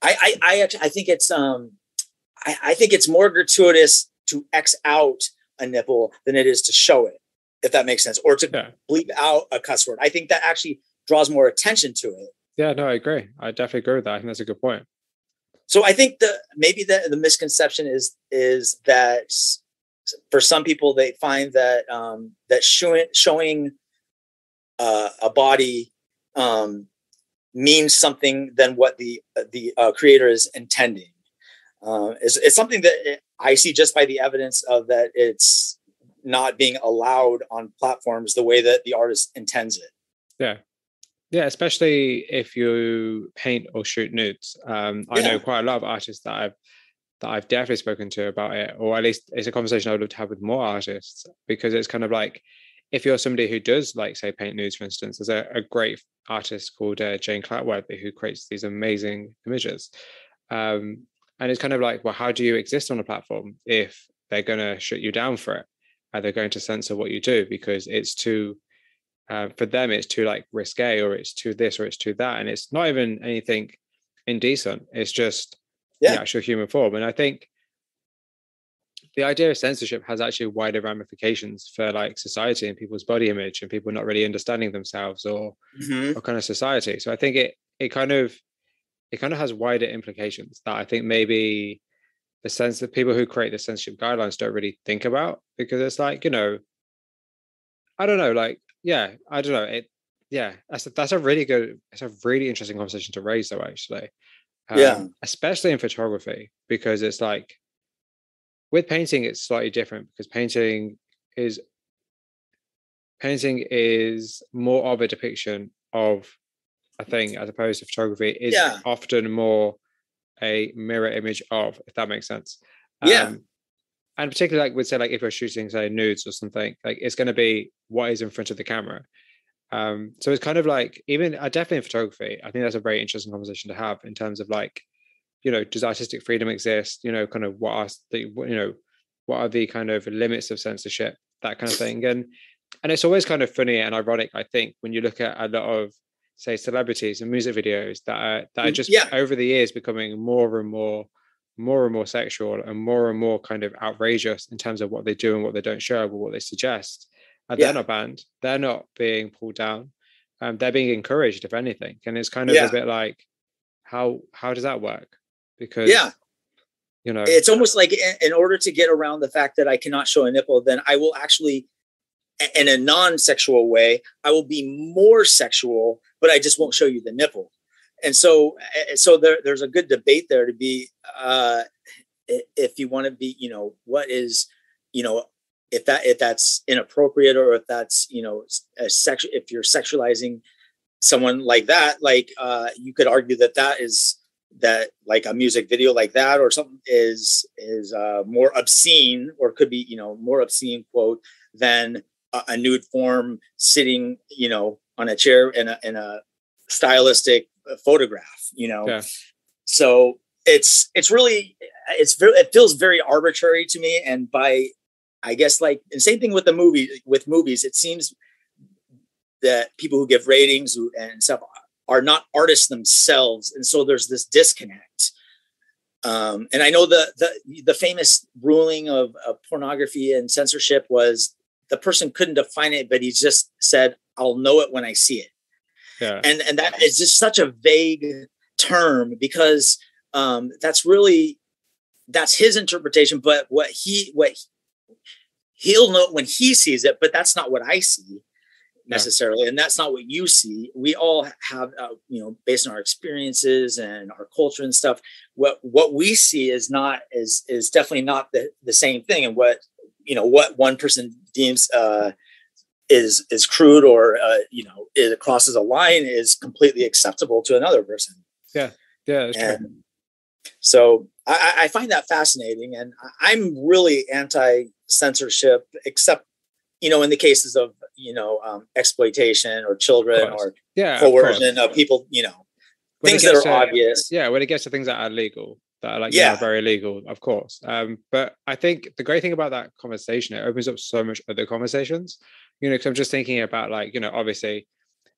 I think it's I think it's more gratuitous to X out a nipple than it is to show it, if that makes sense, or to bleep out a cuss word. I think that actually draws more attention to it. Yeah, no, I agree. I definitely agree with that. I think that's a good point. So I think maybe the misconception is that for some people they find that that showing a body means something than what the creator is intending. It's something that I see just by the evidence of that it's not being allowed on platforms the way that the artist intends it. Yeah. Yeah, especially if you paint or shoot nudes. I know quite a lot of artists that I've definitely spoken to about it, or at least it's a conversation I would love to have with more artists, because it's kind of like, if you're somebody who does, like, say, paint nudes, for instance, there's a great artist called Jane Clatworthy who creates these amazing images. And it's kind of like, well, how do you exist on a platform if they're going to shut you down for it? And they're going to censor what you do because it's too, for them, it's too like risque, or it's too this, or it's too that. And it's not even anything indecent. It's just the actual human form. And I think the idea of censorship has actually wider ramifications for like society and people's body image and people not really understanding themselves or kind of society. So I think it kind of has wider implications that I think maybe the sense that people who create the censorship guidelines don't really think about, because it's like, I don't know, like, I don't know. That's a really interesting conversation to raise though, actually. Especially in photography, because it's like, with painting, it's slightly different, because painting is more of a depiction of a thing, as opposed to photography is often more a mirror image of, if that makes sense. And particularly, like, we'd say, like, if you're shooting, say, nudes or something, like, it's going to be what is in front of the camera. So it's kind of like, even definitely in photography, I think that's a very interesting conversation to have in terms of like, does artistic freedom exist? Kind of what are the kind of limits of censorship, that kind of thing. And it's always kind of funny and ironic, I think, when you look at a lot of, say, celebrities and music videos that are just over the years becoming more and more sexual and more kind of outrageous in terms of what they do and what they don't show, or what they suggest. And they're not banned. They're not being pulled down. They're being encouraged, if anything. And it's kind of a bit like, how does that work? Because it's almost like, in order to get around the fact that I cannot show a nipple, then I will actually, in a non-sexual way, I will be more sexual, but I just won't show you the nipple. And so there's a good debate there to be, if you want to be, what is, if that's inappropriate, or if that's, if you're sexualizing someone like that, like, you could argue that like a music video like that or something is more obscene, or could be, more obscene, quote, than a nude form sitting, on a chair in a stylistic photograph, So it feels very arbitrary to me. And I guess, like, and same thing with movies, it seems that people who give ratings and stuff are not artists themselves. And so there's this disconnect. And I know the famous ruling of pornography and censorship was the person couldn't define it, but he just said, I'll know it when I see it. And that is just such a vague term, because that's his interpretation, but what he'll know when he sees it, but that's not what I see necessarily. And that's not what you see. We all have, based on our experiences and our culture and stuff, what we see is definitely not the same thing. And what one person deems, is crude, or, it crosses a line, is completely acceptable to another person. That's true. So I find that fascinating, and I'm really anti-censorship, except in the cases of exploitation or children or coercion of people, when things that are obvious. Yeah, when it gets to things that are legal, that are like very legal, of course. But I think the great thing about that conversation, it opens up so much other conversations. Because I'm just thinking about like, obviously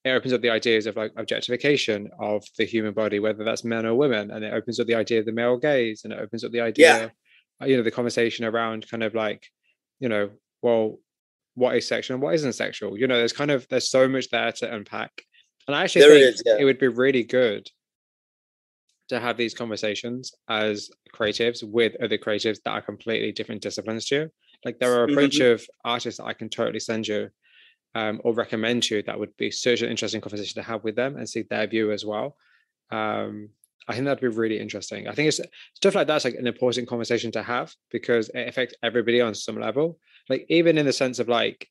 it opens up the ideas of like objectification of the human body, whether that's men or women, and it opens up the idea of the male gaze, and it opens up the idea, the conversation around kind of like, well, what is sexual and what isn't sexual. There's so much there to unpack, and I actually think it would be really good to have these conversations as creatives with other creatives that are completely different disciplines to you. Like there are a bunch of artists that I can totally send you or recommend to you that would be such an interesting conversation to have with them and see their view as well. I think that'd be really interesting. I think it's stuff like that's like an important conversation to have because it affects everybody on some level. Like even in the sense of like,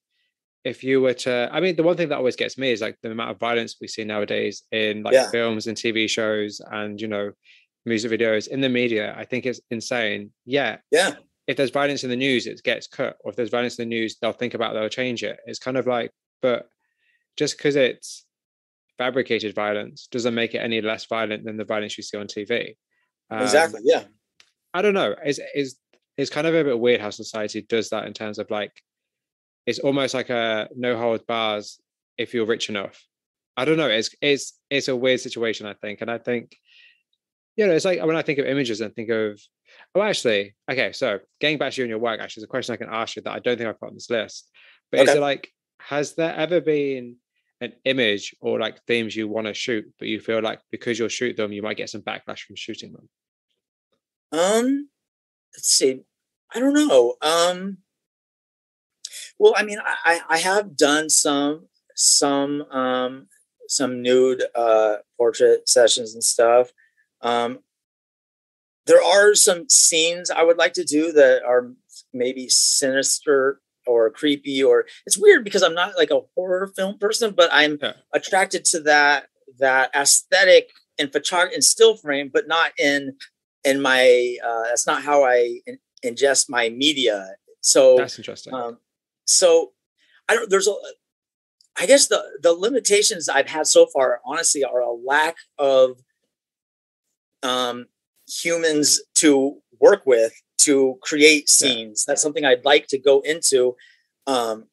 if you were to, I mean, the one thing that always gets me is like the amount of violence we see nowadays in like films and TV shows and, music videos in the media. I think it's insane. Yeah. If there's violence in the news, it gets cut. Or if there's violence in the news, they'll change it. It's kind of like, but just because it's fabricated violence doesn't make it any less violent than the violence you see on TV. Exactly. Yeah. I don't know. It's kind of a bit weird how society does that in terms of like, it's almost like a no holds bars if you're rich enough. I don't know. It's a weird situation, I think. And I think, it's like when I think of images and think of, actually, okay, so getting back to you and your work, actually, there's a question I can ask you that I don't think I've put on this list. But is it like, has there ever been an image or like themes you want to shoot, but you feel like because you'll shoot them, you might get some backlash from shooting them? Let's see. I don't know. Well, I mean, I have done some nude portrait sessions and stuff. There are some scenes I would like to do that are maybe sinister or creepy, or it's weird because I'm not like a horror film person, but I'm attracted to that aesthetic in photography and still frame, but not in my that's not how I ingest my media. So that's interesting. So I guess the limitations I've had so far, honestly, are a lack of humans to work with to create scenes. That's something I'd like to go into. And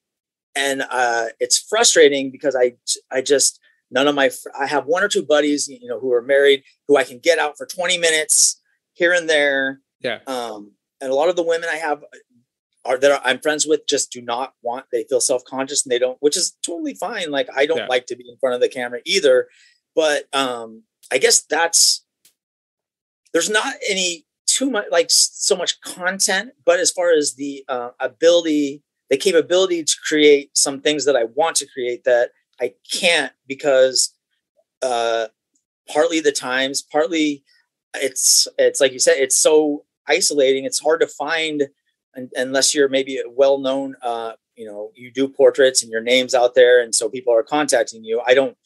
it's frustrating because I just, I have one or two buddies, who are married, who I can get out for 20 minutes here and there. Yeah. And a lot of the women I have I'm friends with just do not want, they feel self-conscious and they don't, which is totally fine. Like I don't like to be in front of the camera either, but I guess there's not any too much, like so much content, but as far as the capability to create some things that I want to create that I can't because partly the times, partly it's like you said, it's so isolating. It's hard to find unless you're maybe a well-known, you do portraits and your name's out there. And so people are contacting you. I don't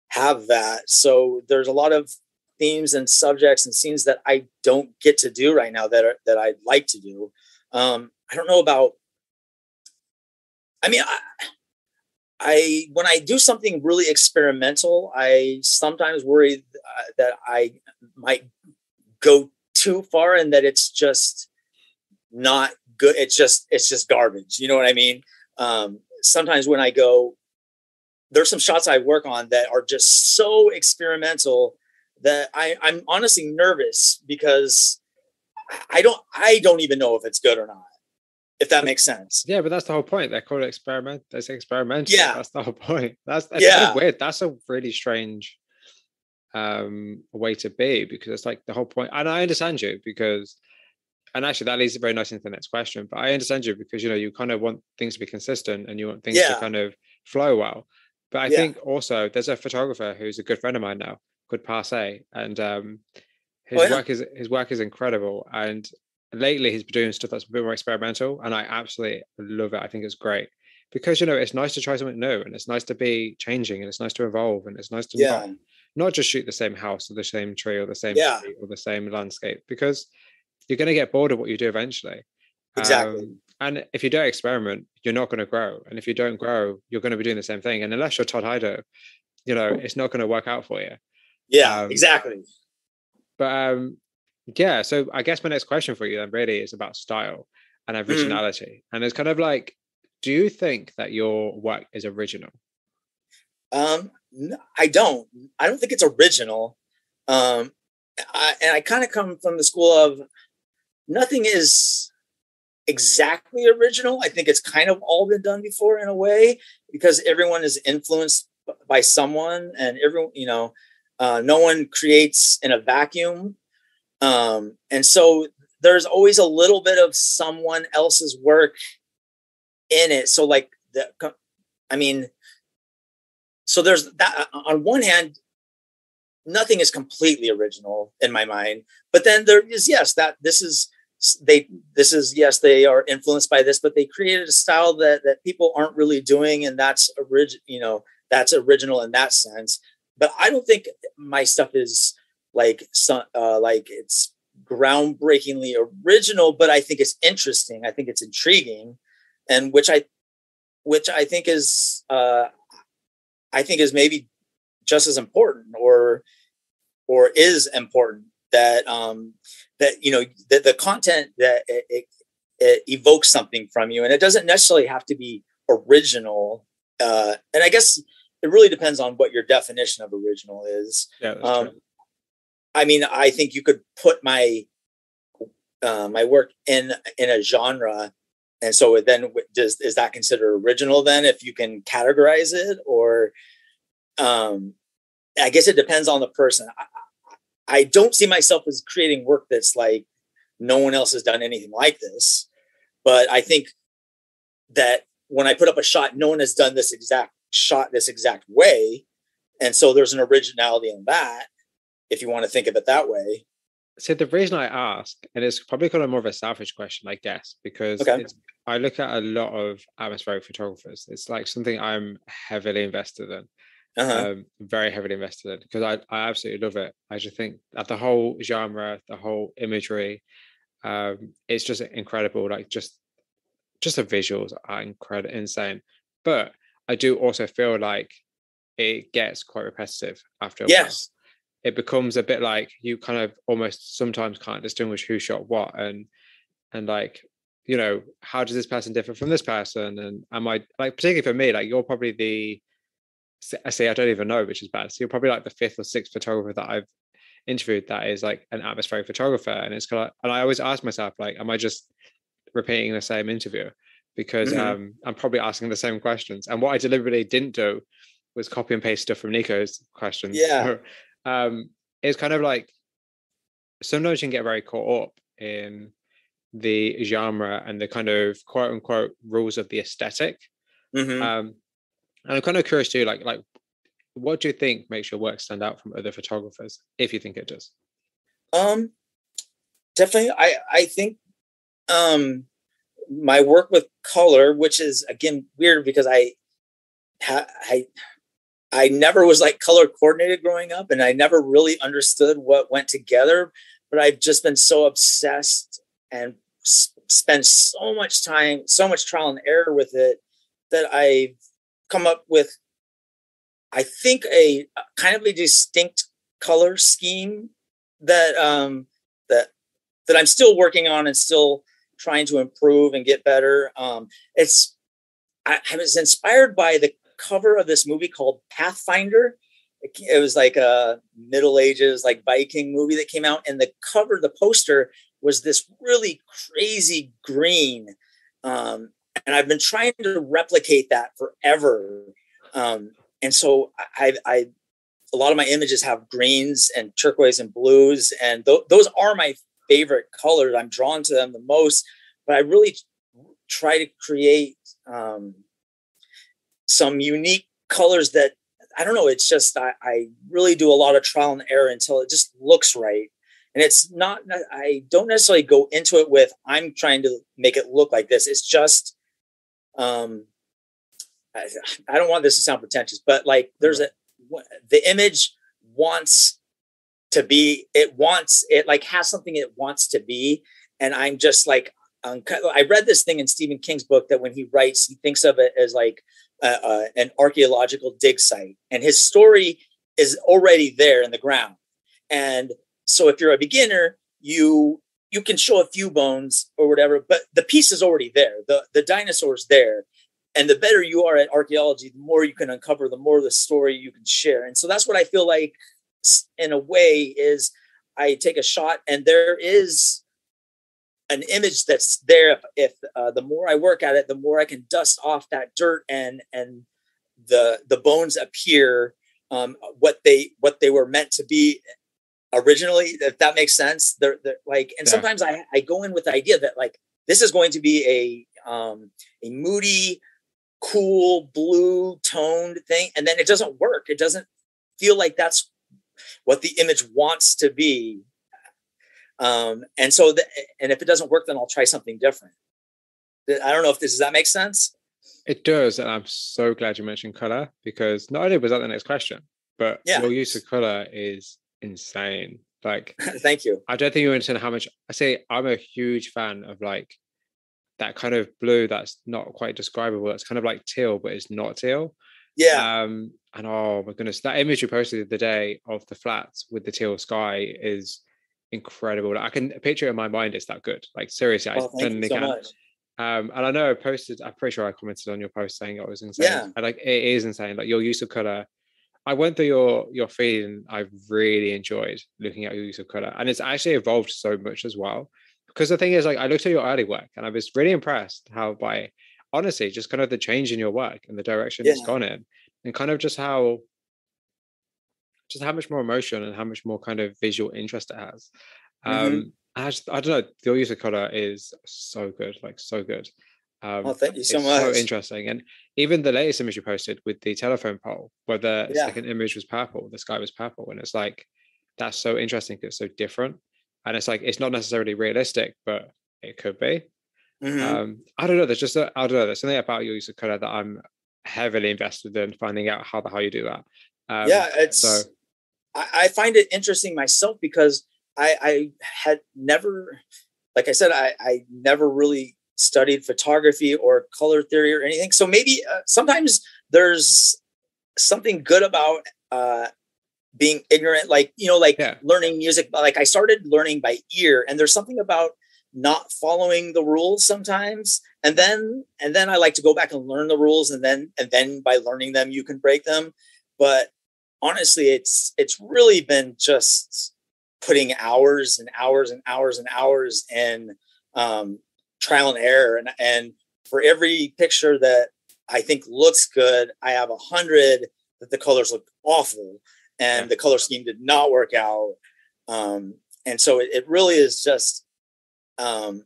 have that. So there's a lot of themes and subjects and scenes that I don't get to do right now that I'd like to do. I don't know about, I mean, I when I do something really experimental, I sometimes worry that I might go too far and that it's just not good. It's just garbage. You know what I mean? Sometimes when I go, there's some shots I work on that are just so experimental that I'm honestly nervous because I don't even know if it's good or not, if that makes sense. Yeah, but that's the whole point. They're called experiment. That's experimental. Yeah, that's the whole point. That's kind of weird. That's a really strange way to be, because it's like the whole point. And I understand you because, and actually that leads very nicely into the next question. But I understand you because you kind of want things to be consistent and you want things to kind of flow well. But I think also there's a photographer who's a good friend of mine now called Passe, and his work is incredible. And lately he's been doing stuff that's a bit more experimental, and I absolutely love it. I think it's great because it's nice to try something new, and it's nice to be changing, and it's nice to evolve, and it's nice to not just shoot the same house or the same tree or the same Yeah, street or the same landscape, because you're going to get bored of what you do eventually. exactly. And if you don't experiment, you're not going to grow. And if you don't grow, you're going to be doing the same thing. And unless you're Todd Hydo, it's not going to work out for you. Yeah, exactly. But yeah, so I guess my next question for you then really is about style and originality. And it's kind of like, do you think that your work is original? I don't think it's original. I kind of come from the school of nothing is exactly original. I think it's kind of all been done before in a way, because everyone is influenced by someone, and everyone, no one creates in a vacuum. And so there's always a little bit of someone else's work in it. So so there's that. On one hand, nothing is completely original in my mind, but then there is, yes, they are influenced by this, but they created a style that people aren't really doing, and that's that's original in that sense. But I don't think my stuff is like it's groundbreakingly original, but I think it's interesting. I think it's intriguing, and which I think is maybe just as important or is important, that that the content that it evokes something from you, and it doesn't necessarily have to be original. And I guess it really depends on what your definition of original is. Yeah, that's true. I mean, I think you could put my work in a genre, and so then is that considered original then, if you can categorize it? Or I guess it depends on the person. I don't see myself as creating work that's like no one else has done anything like this, but I think that when I put up a shot, no one has done this exact shot this exact way, and so there's an originality in that, if you want to think of it that way. So the reason I ask, and it's probably kind of more of a selfish question, I guess, because I look at a lot of atmospheric photographers. It's like something I'm heavily invested in. Very heavily invested in, because I absolutely love it. I just think that the whole genre, the whole imagery, it's just incredible. Like just the visuals are incredible, insane. But I do also feel like it gets quite repetitive after a while. It becomes a bit like you kind of almost sometimes can't distinguish who shot what, and like, how does this person differ from this person? And am I, like, particularly for me, like, you're probably I don't even know, which is bad. So you're probably like the 5th or 6th photographer that I've interviewed that is like an atmospheric photographer. And it's kind of, and I always ask myself, like, am I just repeating the same interview? Because I'm probably asking the same questions. And what I deliberately didn't do was copy and paste stuff from Nico's questions. Yeah. So, it's kind of like sometimes you can get very caught up in the genre and the kind of quote unquote rules of the aesthetic. And I'm kind of curious too, like, what do you think makes your work stand out from other photographers, if you think it does? Definitely. I think my work with color, which is again weird because I never was like color coordinated growing up, and I never really understood what went together, but I've just been so obsessed and spent so much time, so much trial and error with it, that I've come up with, I think, a kind of a distinct color scheme that that I'm still working on and still trying to improve and get better. I was inspired by the cover of this movie called Pathfinder. It was like a Middle Ages, like Viking movie that came out, and the cover, the poster, was this really crazy green. And I've been trying to replicate that forever. And so I a lot of my images have greens and turquoise and blues, and those are my favorite colors. I'm drawn to them the most, but I really try to create some unique colors that, I don't know, it's just, I really do a lot of trial and error until it just looks right. And it's not, I don't necessarily go into it with, I'm trying to make it look like this. It's just, I don't want this to sound pretentious, but like there's the image wants to be, it like has something it wants to be. And I'm just like, I read this thing in Stephen King's book that when he writes, he thinks of it as like an archaeological dig site, and his story is already there in the ground. And so if you're a beginner, you can show a few bones or whatever, but the piece is already there. The dinosaur's there. And the better you are at archaeology, the more you can uncover, the more the story you can share. And so that's what I feel like, in a way, is I take a shot and there is an image that's there. If the more I work at it, the more I can dust off that dirt, and the bones appear what they were meant to be originally, if that makes sense. They're like, and sometimes I go in with the idea that like this is going to be a moody, cool, blue toned thing, and then it doesn't work. It doesn't feel like that's what the image wants to be. And so, and if it doesn't work, then I'll try something different. I don't know if does that make sense? It does, and I'm so glad you mentioned color, because not only was that the next question, but your use of color is insane. Like, thank you. I don't think you understand how much. I say I'm a huge fan of like that kind of blue that's not quite describable. That's kind of like teal, but it's not teal. Yeah. And oh my goodness, that image you posted the other day of the flats with the teal sky is incredible. I can picture it in my mind. It's that good. Like seriously, I thank you so much. And I know I'm pretty sure I commented on your post saying it was insane. Yeah. And like it is insane. Like your use of color. I went through your feed and I really enjoyed looking at your use of color. And it's actually evolved so much as well. Because the thing is, like, I looked at your early work and I was really impressed how, by honestly, just kind of the change in your work and the direction it's gone in, and kind of just how much more emotion and how much more kind of visual interest it has. I don't know, your use of color is so good, like so good. Thank you so much. So interesting. And even the latest image you posted with the telephone pole, where the second image was purple, the sky was purple, and it's like, that's so interesting because it's so different. And it's like, it's not necessarily realistic, but it could be. I don't know. There's there's something about your use of color that I'm heavily invested in finding out how you do that. I find it interesting myself because I had never, like I said, I never really studied photography or color theory or anything. So maybe sometimes there's something good about being ignorant, like, learning music. Like I started learning by ear, and there's something about not following the rules sometimes. And then I like to go back and learn the rules. And then by learning them, you can break them. But honestly, it's really been just putting hours and hours and hours and hours in trial and error. And for every picture that I think looks good, I have 100 that the colors look awful and the color scheme did not work out. And so it really is just, I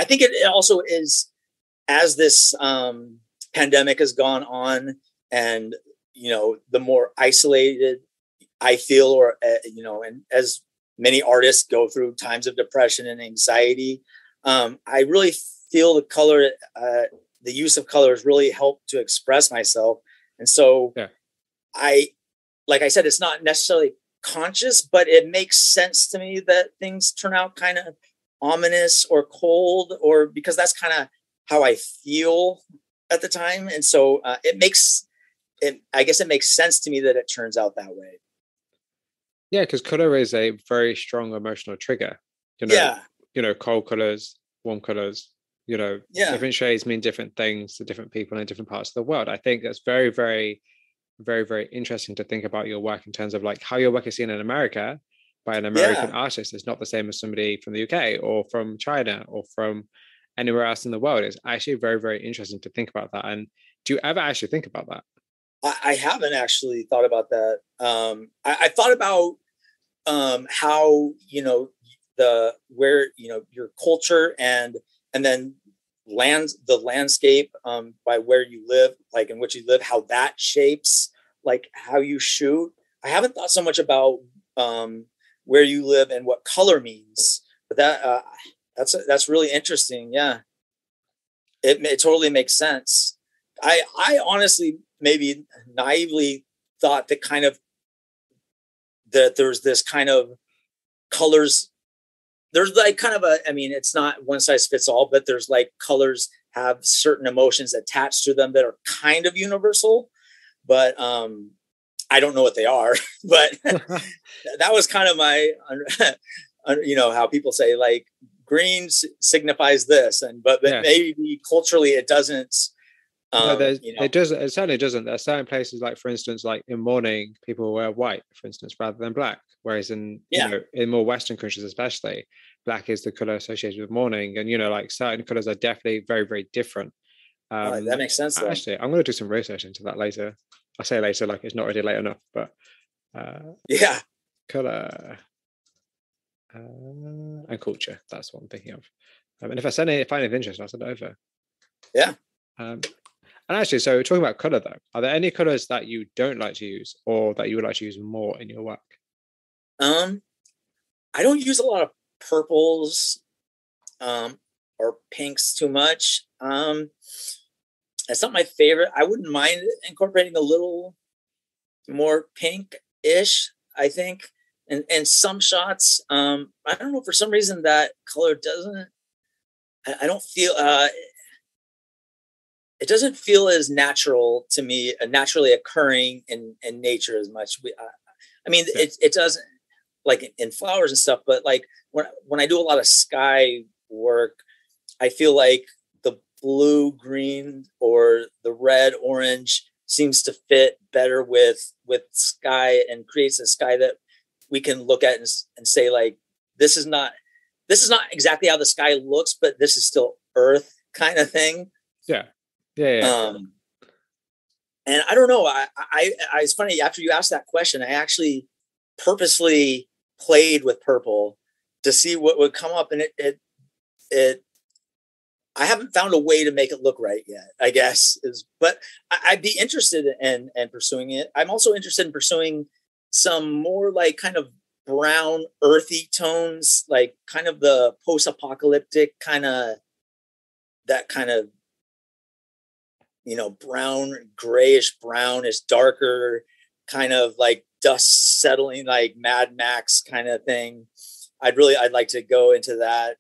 think it also is, as this pandemic has gone on, and, the more isolated I feel, or, and as many artists go through times of depression and anxiety, I really feel the color, the use of color has really helped to express myself. And so like I said, it's not necessarily conscious, but it makes sense to me that things turn out kind of ominous or cold, or because that's kind of how I feel at the time. And so I guess it makes sense to me that it turns out that way. Yeah, because color is a very strong emotional trigger. Cold colors, warm colors, different shades mean different things to different people in different parts of the world. I think that's very, very, very, very interesting to think about your work in terms of like how your work is seen in America by an American artist is not the same as somebody from the UK or from China or from anywhere else in the world. It's actually very, very interesting to think about that. And do you ever actually think about that? I haven't actually thought about that. I thought about how, your culture and then the landscape by where you live, like in which you live, how that shapes like how you shoot. I haven't thought so much about where you live and what color means, but that's really interesting. Yeah, it totally makes sense. I honestly maybe naively thought that kind of that there's this kind of colors. There's like kind of I mean, it's not one size fits all, but there's like colors have certain emotions attached to them that are kind of universal, but I don't know what they are. But that was kind of my, how people say like green signifies this, but maybe culturally it doesn't. No, it doesn't. It certainly doesn't. There are certain places, like for instance, like in mourning, people wear white, for instance, rather than black. Whereas in in more Western countries, especially, black is the color associated with mourning, and like certain colors are definitely very, very different. That makes sense. Actually, I'm going to do some research into that later. I say later, like it's not already late enough, but color and culture. That's what I'm thinking of. And if I find it interesting, I'll send it over. Yeah. And actually, so talking about color, though, are there any colors that you don't like to use, or that you would like to use more in your work? I don't use a lot of purples, or pinks too much. It's not my favorite. I wouldn't mind incorporating a little more pink-ish, I think, in some shots. I don't know, for some reason that color doesn't. I don't feel. It doesn't feel as natural to me, naturally occurring in nature as much. It doesn't, like in flowers and stuff, but like when I do a lot of sky work, I feel like the blue, green, or the red, orange seems to fit better with sky, and creates a sky that we can look at and say like, this is not exactly how the sky looks, but this is still Earth kind of thing. Yeah. And I don't know. I it's funny, after you asked that question, I actually purposely played with purple to see what would come up, and it I haven't found a way to make it look right yet, I guess but I'd be interested in pursuing it. I'm also interested in pursuing some more like kind of brown, earthy tones, like kind of the post-apocalyptic that kind of, brown, grayish brown is darker, kind of like dust settling, like Mad Max kind of thing. I'd like to go into that.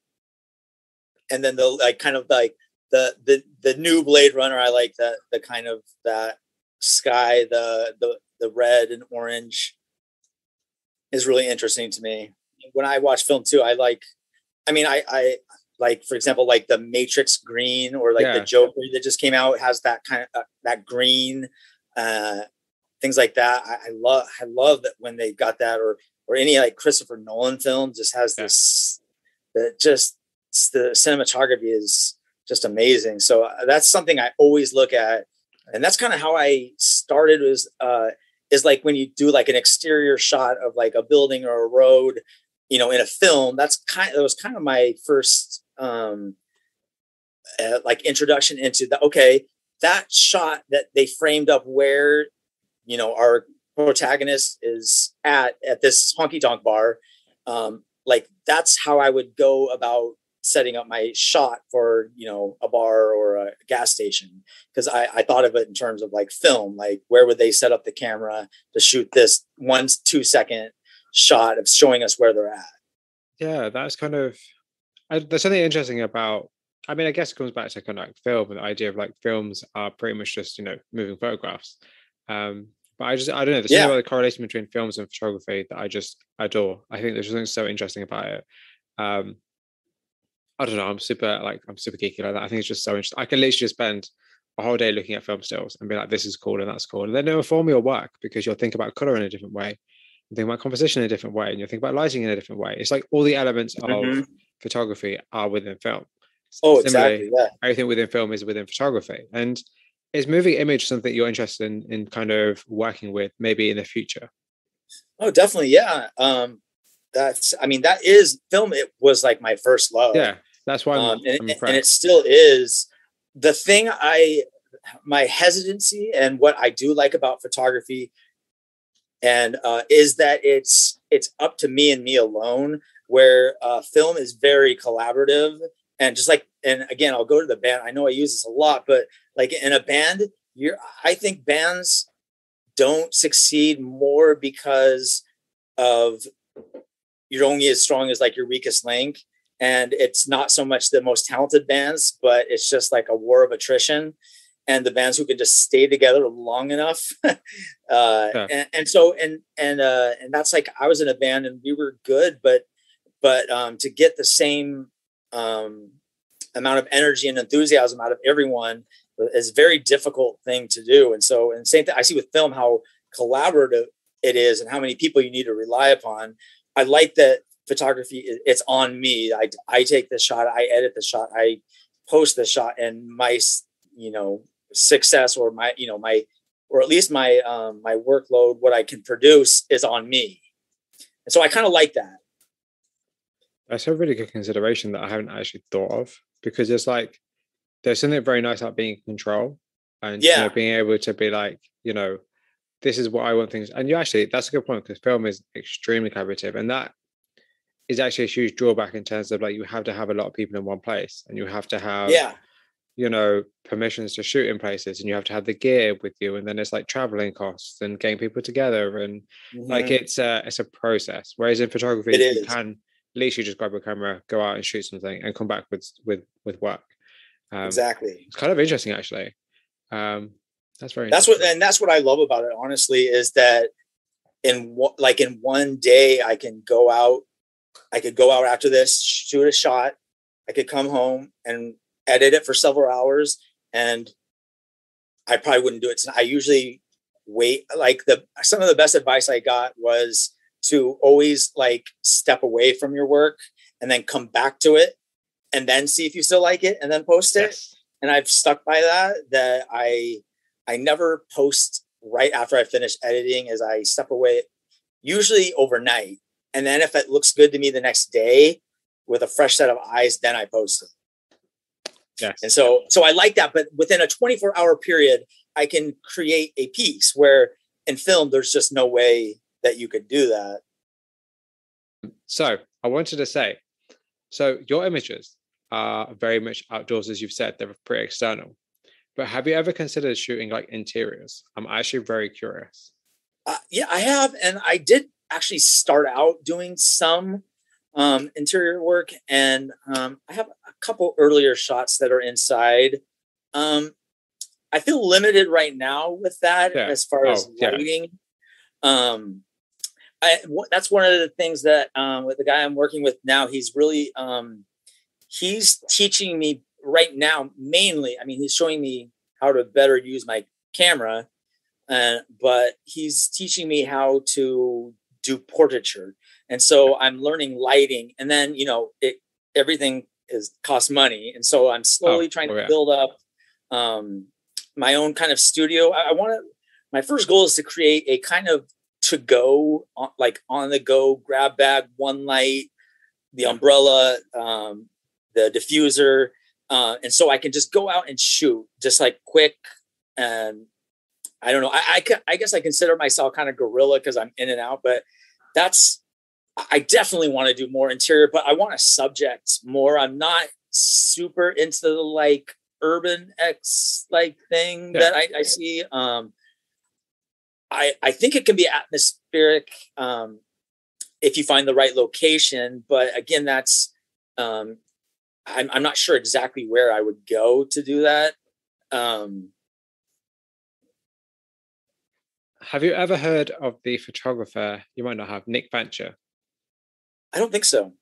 And then the like kind of like the new Blade Runner, I like the kind of that sky, the red and orange is really interesting to me. When I watch film too, I like for example, like the Matrix green, or like the Joker that just came out has that kind of that green, things like that. I love that when they got that, or any like Christopher Nolan film just has this, that just the cinematography is just amazing. So that's something I always look at, and that's kind of how I started. Is like when you do like an exterior shot of like a building or a road, in a film. That was kind of my first like introduction into that shot that they framed up where our protagonist is at this honky tonk bar. Like that's how I would go about setting up my shot for a bar or a gas station, because I thought of it in terms of like film, like where would they set up the camera to shoot this 1-2 second shot of showing us where they're at. Yeah, that's kind of, there's something interesting about, I mean, I guess it comes back to kind of like film, and the idea of like films are pretty much just, moving photographs. But I don't know, there's something about the correlation between films and photography that I just adore. I think there's something so interesting about it. I don't know, I'm super geeky like that. I think it's just so interesting. I can literally just spend a whole day looking at film stills and be like, this is cool and that's cool. And then it'll inform your work, because you'll think about color in a different way. You think about composition in a different way, and you think about lighting in a different way. It's like all the elements of photography are within film. Oh, Similarly, exactly. Yeah. Everything within film is within photography. And is moving image something you're interested in kind of working with maybe in the future? Oh, definitely. Yeah. That is film. It was like my first love. Yeah. That's why I'm impressed. And it still is. The thing my hesitancy, and what I do like about photography, and is that it's up to me and me alone, where film is very collaborative. And just like, and again, I'll go to the band. I know I use this a lot, but like in a band, I think bands don't succeed more because of you're only as strong as like your weakest link. And it's not so much the most talented bands, but it's just like a war of attrition. And the bands who can just stay together long enough. And that's like, I was in a band and we were good, but to get the same amount of energy and enthusiasm out of everyone is a very difficult thing to do. And same thing I see with film, how collaborative it is and how many people you need to rely upon. I like that photography, it's on me. I take the shot, I edit the shot, I post the shot, and my, success or my, or at least my workload, what I can produce is on me. And so I kind of like that. That's a really good consideration that I haven't actually thought of, because it's like, there's something very nice about being in control and being able to be like, this is what I want things. And that's a good point, because film is extremely collaborative. And that is actually a huge drawback in terms of like, you have to have a lot of people in one place, and you have to have, permissions to shoot in places, and you have to have the gear with you. And then it's like traveling costs and getting people together. And like, it's a process. Whereas in photography, you can literally just grab a camera, go out and shoot something and come back with work. Exactly. It's kind of interesting, actually. That's very that's what I love about it, honestly, is that in one day I could go out after this, shoot a shot, I could come home and edit it for several hours, and I probably wouldn't do it. I usually wait. Like some of the best advice I got was to always like step away from your work and then come back to it and then see if you still like it and then post it. Yes. And I've stuck by that I never post right after I finish editing, as I step away usually overnight. And then if it looks good to me the next day with a fresh set of eyes, then I post it. Yes. And so I like that, but within a 24-hour period, I can create a piece, where in film, there's just no way that you could do that. So I wanted to say, your images are very much outdoors, as you've said, they're pretty external, but have you ever considered shooting like interiors? I'm actually very curious. Yeah, I have. And I did actually start out doing some interior work, and I have a couple earlier shots that are inside. I feel limited right now with that as far as lighting. That's one of the things that with the guy I'm working with now, he's really he's teaching me right now mainly. I mean, he's showing me how to better use my camera, but he's teaching me how to do portraiture. And so I'm learning lighting, and then, everything costs money. And so I'm slowly trying to build up my own kind of studio. My first goal is to create a kind of to go, like on the go grab bag, one light, the umbrella, the diffuser. And so I can just go out and shoot just like quick. And I don't know, I guess I consider myself kind of guerrilla because I'm in and out, but I definitely want to do more interior, but I want to subject more. I'm not super into the like urban X like thing that I see. I think it can be atmospheric if you find the right location, but again, that's I'm not sure exactly where I would go to do that. Have you ever heard of the photographer? You might not have, Nick Fancher. I don't think so.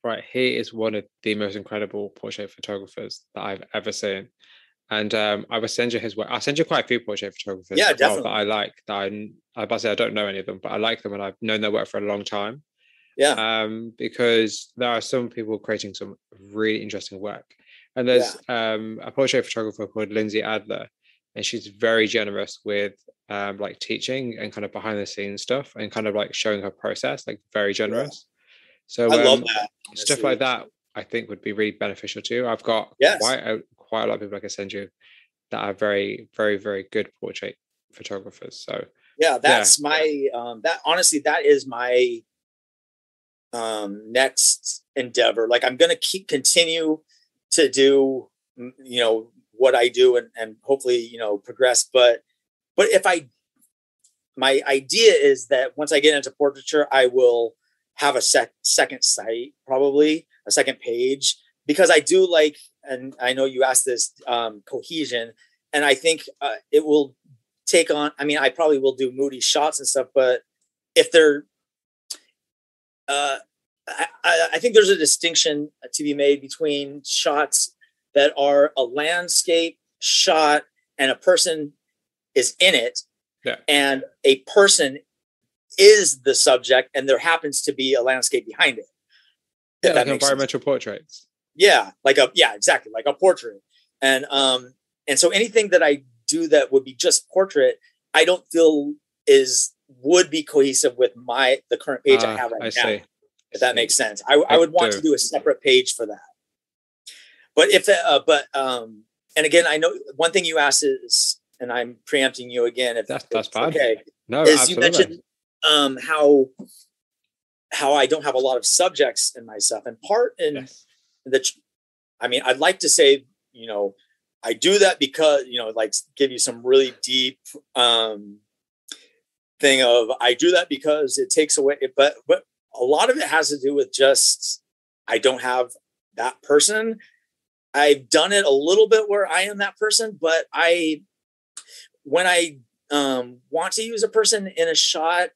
Right, he is one of the most incredible portrait photographers that I've ever seen. And I will send you his work. I'll send you quite a few portrait photographers definitely. That I like. I don't know any of them, but I like them and I've known their work for a long time. Yeah. Because there are some people creating some really interesting work. And there's a portrait photographer called Lindsay Adler, and she's very generous with like teaching and kind of behind the scenes stuff and kind of like showing her process, like very generous. So I love that. Honestly. Stuff like that I think would be really beneficial to you. I've got quite a lot of people I can send you that are very, very, very good portrait photographers. So that's my that is my next endeavor. Like I'm going to continue to do, what I do and hopefully, progress. But if I my idea is that once I get into portraiture, I will have a second site, probably a second page, because I do like, and I know you asked this, cohesion, and I think it will take on, I mean, I probably will do moody shots and stuff, but if they're, I think there's a distinction to be made between shots that are a landscape shot and a person is in it, and a person is the subject, and there happens to be a landscape behind it. Yeah, like environmental portraits. Yeah, exactly, like a portrait. And so anything that I do that would be just portrait, I don't feel would be cohesive with the current page I have right now. If that makes sense. I would want to do a separate page for that. But and again, I know one thing you asked is, and I'm preempting you again, if that's bad. Okay. No, is absolutely. You mentioned how I don't have a lot of subjects in my stuff, and part in I mean, I'd like to say, I do that because, like give you some really deep thing of, I do that because it takes away, but a lot of it has to do with just, I don't have that person. I've done it a little bit where I am that person, but when I want to use a person in a shot,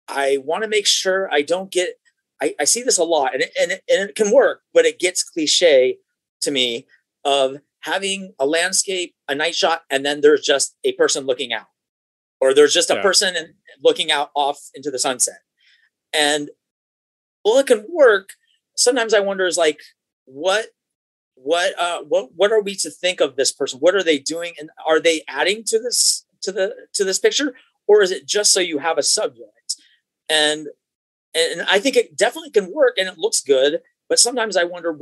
I want to make sure I don't get, I see this a lot, and it can work, but it gets cliche to me of having a landscape, a night shot, and then there's just a person looking out, or there's just a person looking out off into the sunset. And well, it can work. Sometimes I wonder is like, what are we to think of this person? What are they doing? And are they adding to this picture? Or is it just so you have a subject? And I think it definitely can work and it looks good, but sometimes I wonder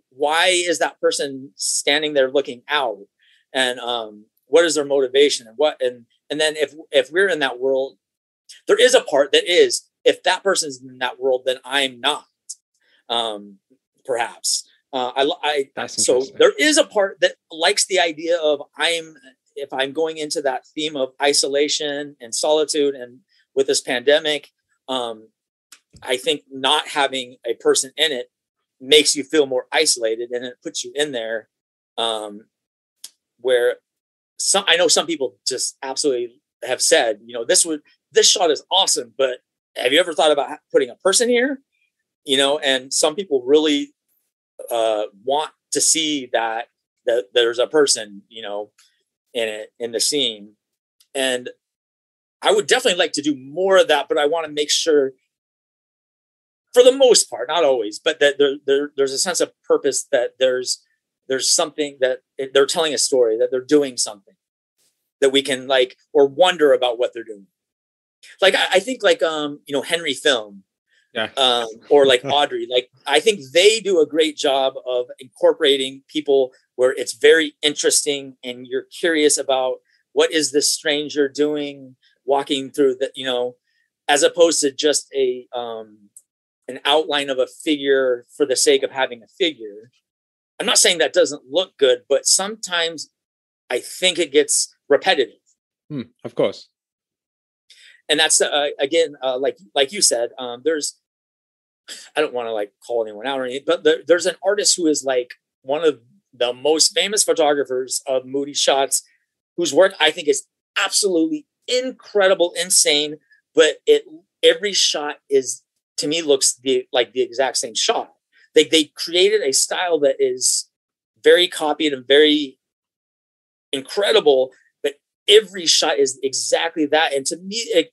why is that person standing there looking out? And what is their motivation? And then if we're in that world, there is a part that is, if that person's in that world, then I'm not, perhaps. So there is a part that likes the idea of if I'm going into that theme of isolation and solitude, and with this pandemic, I think not having a person in it makes you feel more isolated, and it puts you in there, where I know some people just absolutely have said, this shot is awesome, but have you ever thought about putting a person here? And some people really want to see that there's a person, in the scene. And I would definitely like to do more of that, but I want to make sure, for the most part, not always, but that there's a sense of purpose, that there's something that they're telling a story, that they're doing something that we can like, or wonder about what they're doing. Like, I think like, Henry Film, or like Audrey, like, I think they do a great job of incorporating people where it's very interesting and you're curious about what is this stranger doing, walking through the, as opposed to just an outline of a figure for the sake of having a figure. I'm not saying that doesn't look good, but sometimes I think it gets repetitive. Of course. And that's again, like you said, there's, I don't want to like call anyone out or anything, but there's an artist who is like one of the most famous photographers of moody shots, whose work I think is absolutely incredible, insane. But every shot is, to me, looks like the exact same shot. They created a style that is very copied and very incredible, but every shot is exactly that. And to me,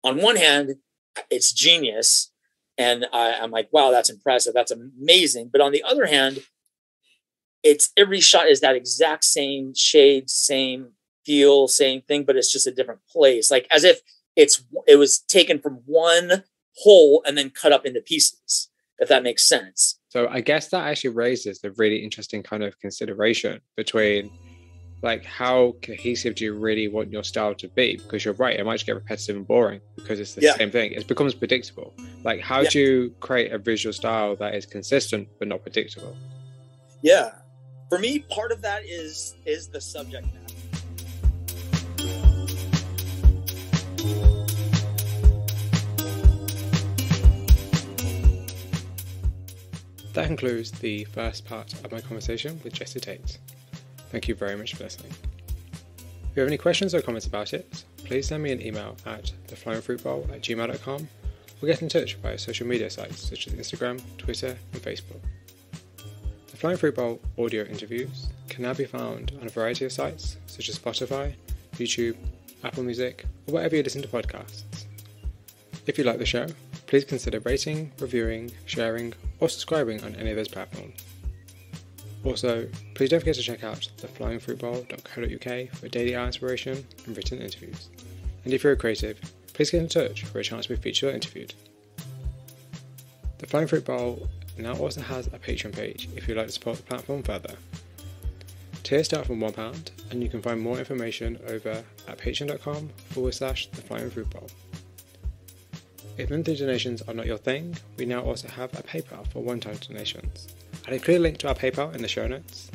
on one hand, it's genius. And I'm like, wow, that's impressive. That's amazing. But on the other hand, every shot is that exact same shade, same feel, same thing, but it's just a different place. Like as if it was taken from one whole and then cut up into pieces, if that makes sense. So I guess that actually raises the really interesting kind of consideration between like, how cohesive do you really want your style to be? Because you're right, it might just get repetitive and boring because it's the same thing. It becomes predictable. Like, how do you create a visual style that is consistent but not predictable? Yeah. For me, part of that is the subject matter. That concludes the first part of my conversation with Jesse Tate. Thank you very much for listening. If you have any questions or comments about it, please send me an email at theflyingfruitbowl@gmail.com or get in touch via social media sites such as Instagram, Twitter and Facebook. The Flying Fruit Bowl audio interviews can now be found on a variety of sites such as Spotify, YouTube, Apple Music or wherever you listen to podcasts. If you like the show, please consider rating, reviewing, sharing or subscribing on any of those platforms. Also, please don't forget to check out theflyingfruitbowl.co.uk for daily art inspiration and written interviews. And if you're a creative, please get in touch for a chance to be featured or interviewed. The Flying Fruit Bowl now also has a Patreon page if you'd like to support the platform further. Tiers start from £1 and you can find more information over at patreon.com/theflyingfruitbowl. If monthly donations are not your thing, we now also have a PayPal for one-time donations. I'll include a link to our PayPal in the show notes.